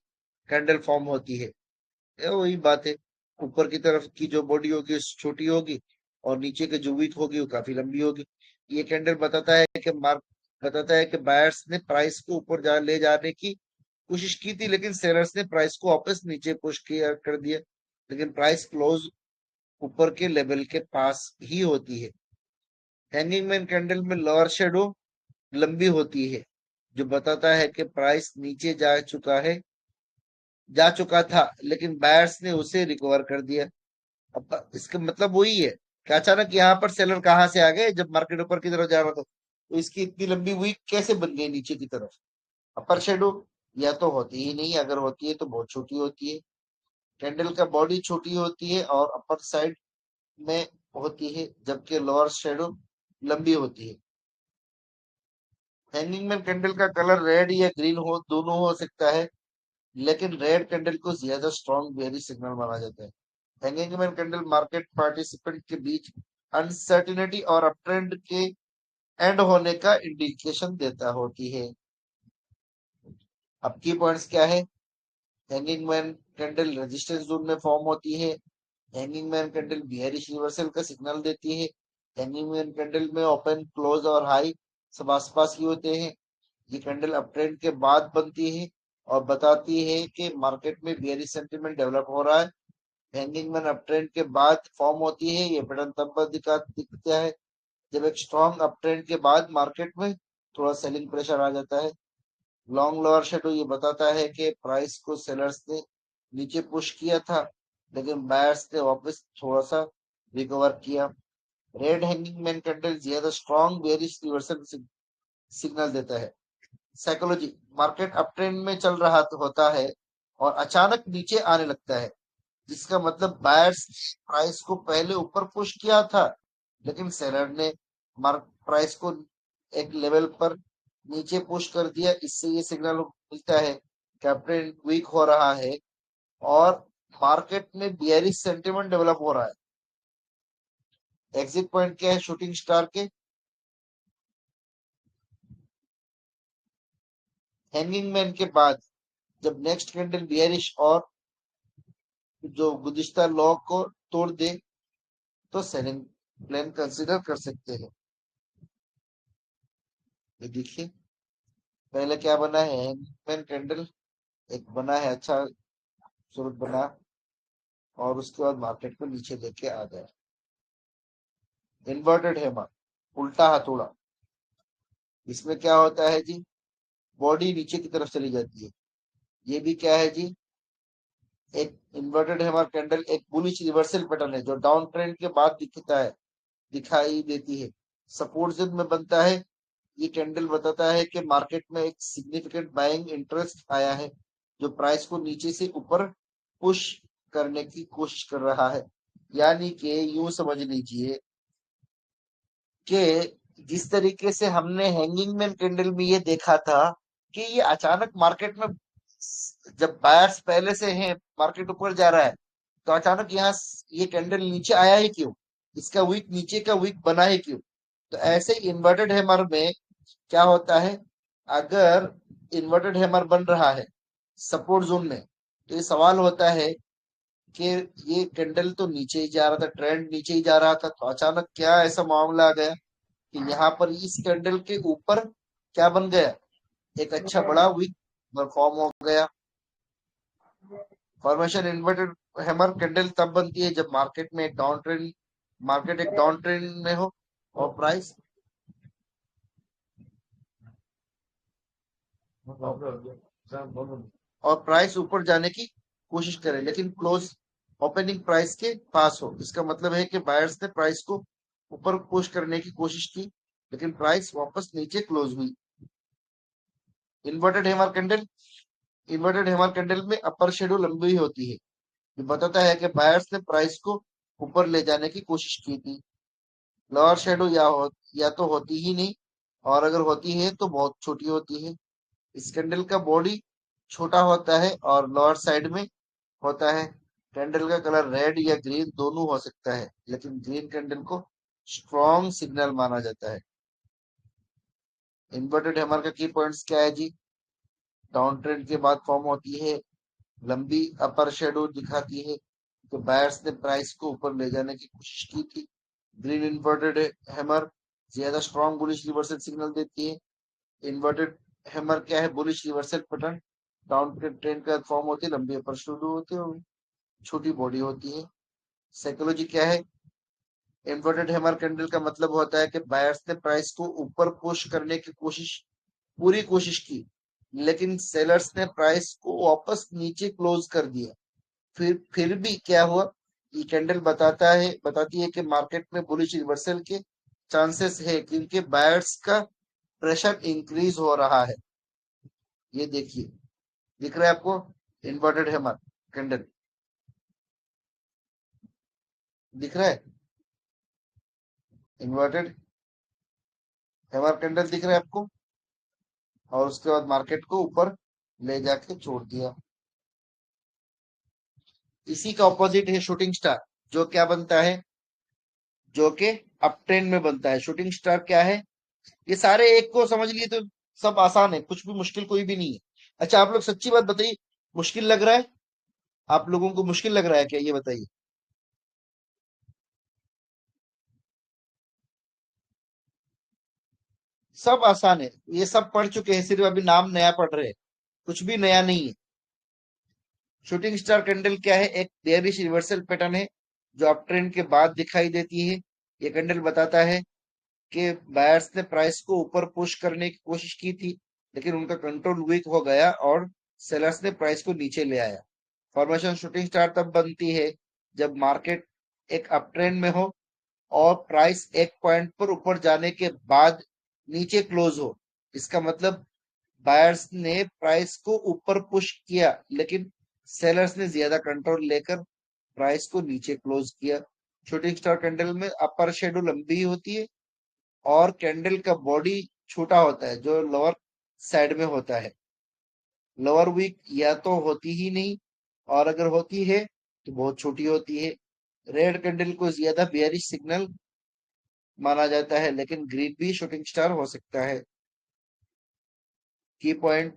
candle form होती है। ये वही बात है, ऊपर की तरफ की जो बॉडी होगी छोटी होगी, और नीचे की जो वीक होगी वो काफी लंबी होगी। ये कैंडल बताता है कि बायर्स ने प्राइस को ऊपर ले जाने की कोशिश की थी, लेकिन सेलर्स ने प्राइस को वापस नीचे पुश किया कर दिया। लेकिन प्राइस क्लोज ऊपर के लेवल के पास ही होती है। हैंगिंग मैन कैंडल में लोअर शेडो लंबी होती है, जो बताता है कि प्राइस नीचे जा चुका था, लेकिन बायर्स ने उसे रिकवर कर दिया। अब इसका मतलब वही है कि अचानक यहाँ पर सेलर कहाँ से आ गए, जब मार्केट ऊपर की तरफ जा रहा था तो इसकी इतनी लंबी वीक कैसे बन गई नीचे की तरफ। अपर शेडो या तो होती ही नहीं, अगर होती है तो बहुत छोटी होती है। कैंडल का बॉडी छोटी होती है और अपर साइड में होती है, जबकि लोअर शेडो लंबी होती है। हैंगिंग मैन कैंडल का कलर रेड या ग्रीन हो, दोनों हो सकता है, लेकिन रेड कैंडल को ज्यादा स्ट्रॉन्ग बेयरिश सिग्नल माना जाता है। Hanging man candle market participant के बीच अनसर्टिनिटी और अपट्रेंड के एंड होने का इंडिकेशन देता होती है। अब की पॉइंट्स क्या है? Hanging man candle resistance zone में फॉर्म होती है। Hanging man candle bearish reversal का सिग्नल देती है। हैंगिंग मैन कैंडल में ओपन, क्लोज और हाई सब आसपास ही होते हैं। ये कैंडल अपट्रेंड के बाद बनती है और बताती है कि मार्केट में बियरिश सेंटीमेंट डेवलप हो रहा है। हैंगिंग मैन अपट्रेंड के बाद फॉर्म होती है। ये पैटर्न तब दिखता है जब एक स्ट्रॉन्ग अपट्रेंड के बाद मार्केट में थोड़ा सेलिंग प्रेशर आ जाता है। लॉन्ग लोअर शेडो ये बताता है कि प्राइस को सेलर्स ने नीचे पुश किया था, लेकिन बायर्स ने वापस थोड़ा सा रिकवर किया। रेड हैंगिंग मैन कैंडल ज्यादा स्ट्रॉन्ग बेरिश रिवर्सल सिग्नल देता है। साइकोलॉजी, मार्केट अपट्रेंड में चल रहा होता है और अचानक नीचे आने लगता है, जिसका मतलब बायर्स प्राइस को पहले ऊपर पुश किया था, लेकिन सेलर ने प्राइस को एक लेवल पर नीचे पुश कर दिया। इससे ये सिग्नल मिलता है कि अपट्रेंड वीक हो रहा है और मार्केट में बियरिश सेंटिमेंट डेवलप हो रहा है। एग्जिट पॉइंट क्या है शूटिंग स्टार के? हैंगिंग मैन के बाद जब नेक्स्ट कैंडल बियरिश और जो गुज़िश्ता लॉ को तोड़ दे तो सेलिंग प्लान कंसीडर कर सकते हैं। ये देखिए, पहले क्या बना है? हैंगमैन कैंडल एक बना है, अच्छा सूरत बना, और उसके बाद मार्केट को नीचे लेके आ गया। इन्वर्टेड हैमर, उल्टा हथौड़ा। इसमें क्या होता है जी? बॉडी नीचे की तरफ चली जाती है। ये भी क्या है जी? एक इन्वर्टेड हैमर कैंडल एक बुलिश रिवर्सल पैटर्न है, जो डाउन ट्रेंड के बाद दिखाई देती है। सपोर्ट जोन में बनता है। ये कैंडल बताता है कि मार्केट में एक सिग्निफिकेंट बाइंग इंटरेस्ट आया है, जो प्राइस को नीचे से ऊपर पुश करने की कोशिश कर रहा है। यानी कि यूं समझ लीजिए कि जिस तरीके से हमने हैंगिंग मैन कैंडल में ये देखा था कि ये अचानक मार्केट में, जब बायर्स पहले से हैं, मार्केट ऊपर जा रहा है, तो अचानक यहाँ ये कैंडल नीचे आया है क्यों? इसका वीक नीचे का वीक बना है क्यों? तो ऐसे इन्वर्टेड हैमर में क्या होता है? अगर इन्वर्टेड हैमर बन रहा है सपोर्ट जोन में, तो ये सवाल होता है कि ये कैंडल तो नीचे ही जा रहा था, ट्रेंड नीचे ही जा रहा था, तो अचानक क्या ऐसा मामला आ गया कि यहाँ पर इस कैंडल के ऊपर क्या बन गया? एक अच्छा बड़ा विक फॉर्म हो गया। फॉर्मेशन इन्वर्टेड हैमर कैंडल तब बनती है जब मार्केट एक डाउन ट्रेंड में हो और प्राइस ऊपर जाने की कोशिश करे, लेकिन क्लोज ओपनिंग प्राइस के पास हो। इसका मतलब है कि बायर्स ने प्राइस को ऊपर पुश करने की कोशिश की, लेकिन प्राइस वापस नीचे क्लोज हुई। Inverted hammer candle inverted hammer candle में अपर शेडो लंबी होती है, ये बताता है कि बायर्स ने प्राइस को ऊपर ले जाने की कोशिश की थी। लोअर शेडो या तो होती ही नहीं, और अगर होती है तो बहुत छोटी होती है। इस कैंडल का बॉडी छोटा होता है और लोअर साइड में होता है। कैंडल का कलर रेड या ग्रीन दोनों हो सकता है, लेकिन ग्रीन कैंडल को स्ट्रॉन्ग सिग्नल माना जाता है। इन्वर्टेड हैमर का की पॉइंट्स क्या है जी? डाउन ट्रेंड के बाद फॉर्म होती है, लंबी अपर शेडो दिखाती है तो बायर्स ने प्राइस को ऊपर ले जाने की कोशिश की थी। ग्रीन इन्वर्टेड हैमर ज्यादा स्ट्रॉन्ग बुलिश रिवर्सल सिग्नल देती है। इन्वर्टेड हैमर क्या है? Bullish reversal pattern, down trend का फॉर्म होती है, लंबी अपर शेडो होती है। छोटी बॉडी होती है। साइकोलॉजी क्या है? इन्वर्टेड हैमर कैंडल का मतलब होता है कि बायर्स ने प्राइस को ऊपर पुश करने की पूरी कोशिश की, लेकिन सेलर्स ने प्राइस को वापस नीचे क्लोज कर दिया। फिर भी क्या हुआ? ये कैंडल बताती है कि मार्केट में बुलिश रिवर्सल के चांसेस है, क्योंकि बायर्स का प्रेशर इंक्रीज हो रहा है। ये देखिए, दिख रहा है आपको? इन्वर्टेड हैमर कैंडल दिख रहा है? इन्वर्टेड हैमर कैंडल दिख रहा है आपको? और उसके बाद मार्केट को ऊपर ले जाके छोड़ दिया। इसी का ऑपोजिट है शूटिंग स्टार, जो क्या बनता है? जो कि अप ट्रेंड में बनता है। शूटिंग स्टार क्या है? ये सारे एक को समझ लिए तो सब आसान है, कुछ भी मुश्किल कोई भी नहीं है। अच्छा, आप लोग सच्ची बात बताइए, मुश्किल लग रहा है? आप लोगों को मुश्किल लग रहा है क्या, ये बताइए। सब आसान है, ये सब पढ़ चुके हैं, सिर्फ अभी नाम नया पढ़ रहे हैं। कुछ भी नया नहीं है। शूटिंग स्टार कैंडल क्या है? एक बेयरिश रिवर्सल पैटर्न है, जो अप ट्रेंड के बाद दिखाई देती है। ये कैंडल बताता है कि बायर्स ने प्राइस को ऊपर पुश करने की कोशिश की थी, लेकिन उनका कंट्रोल वीक हो गया और सेलर्स ने प्राइस को नीचे ले आया। फॉर्मेशन शूटिंग स्टार तब बनती है जब मार्केट एक अप ट्रेंड में हो और प्राइस एक पॉइंट पर ऊपर जाने के बाद नीचे क्लोज हो। इसका मतलब बायर्स ने प्राइस को ऊपर पुश किया, लेकिन सेलर्स ने ज्यादा कंट्रोल लेकर प्राइस को नीचे क्लोज किया। शूटिंग स्टार कैंडल में अपर शेडो लंबी होती है और कैंडल का बॉडी छोटा होता है, जो लोअर साइड में होता है। लोअर वीक या तो होती ही नहीं, और अगर होती है तो बहुत छोटी होती है। रेड कैंडल को ज्यादा बेयरिश सिग्नल माना जाता है, लेकिन ग्रीन भी शूटिंग स्टार हो सकता है। की पॉइंट: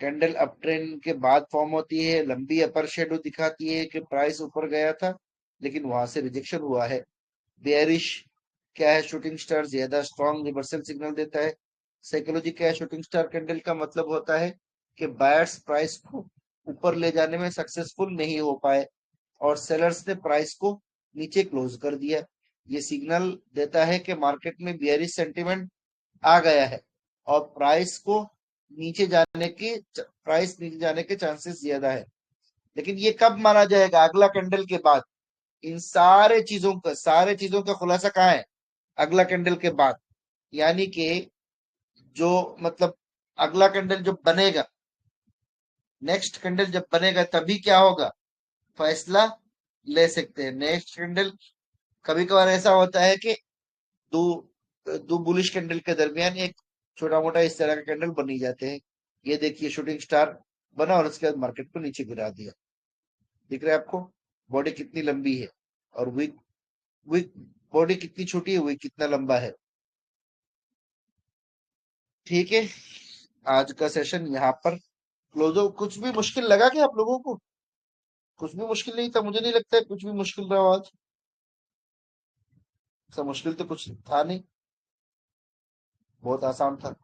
कैंडल अप ट्रेंड के बाद फॉर्म होती है, लंबी अपर शेडो दिखाती है कि प्राइस ऊपर गया था, लेकिन वहां से रिजेक्शन हुआ है। बेयरिश क्या है? शूटिंग स्टार ज्यादा स्ट्रॉन्ग रिवर्सल सिग्नल देता है। साइकोलॉजी क्या है? शूटिंग स्टार कैंडल का मतलब होता है कि बायर्स प्राइस को ऊपर ले जाने में सक्सेसफुल नहीं हो पाए और सेलर्स ने प्राइस को नीचे क्लोज कर दिया। ये सिग्नल देता है कि मार्केट में बियरिश सेंटिमेंट आ गया है और नीचे जाने के प्राइस नीचे जाने के चांसेस ज्यादा है। लेकिन ये कब माना जाएगा? अगला कैंडल के बाद। इन सारे चीजों का खुलासा कहाँ है? अगला कैंडल के बाद। यानी कि जो मतलब अगला कैंडल जब बनेगा, नेक्स्ट कैंडल जब बनेगा, तभी क्या होगा? फैसला ले सकते हैं। नेक्स्ट कैंडल, कभी कभार ऐसा होता है कि दो दो बुलिश कैंडल के दरमियान एक छोटा मोटा इस तरह का कैंडल बन ही जाते हैं। ये देखिए, शूटिंग स्टार बना और उसके बाद मार्केट को नीचे गिरा दिया। दिख रहा है आपको? बॉडी कितनी लंबी है और वीक वीक बॉडी कितनी छोटी है, वीक कितना लंबा है। ठीक है, आज का सेशन यहाँ पर क्लोज हो। कुछ भी मुश्किल लगा क्या आप लोगों को? कुछ भी मुश्किल नहीं था, मुझे नहीं लगता है कुछ भी मुश्किल रहा आज। सब मुश्किल तो कुछ था नहीं, बहुत आसान था।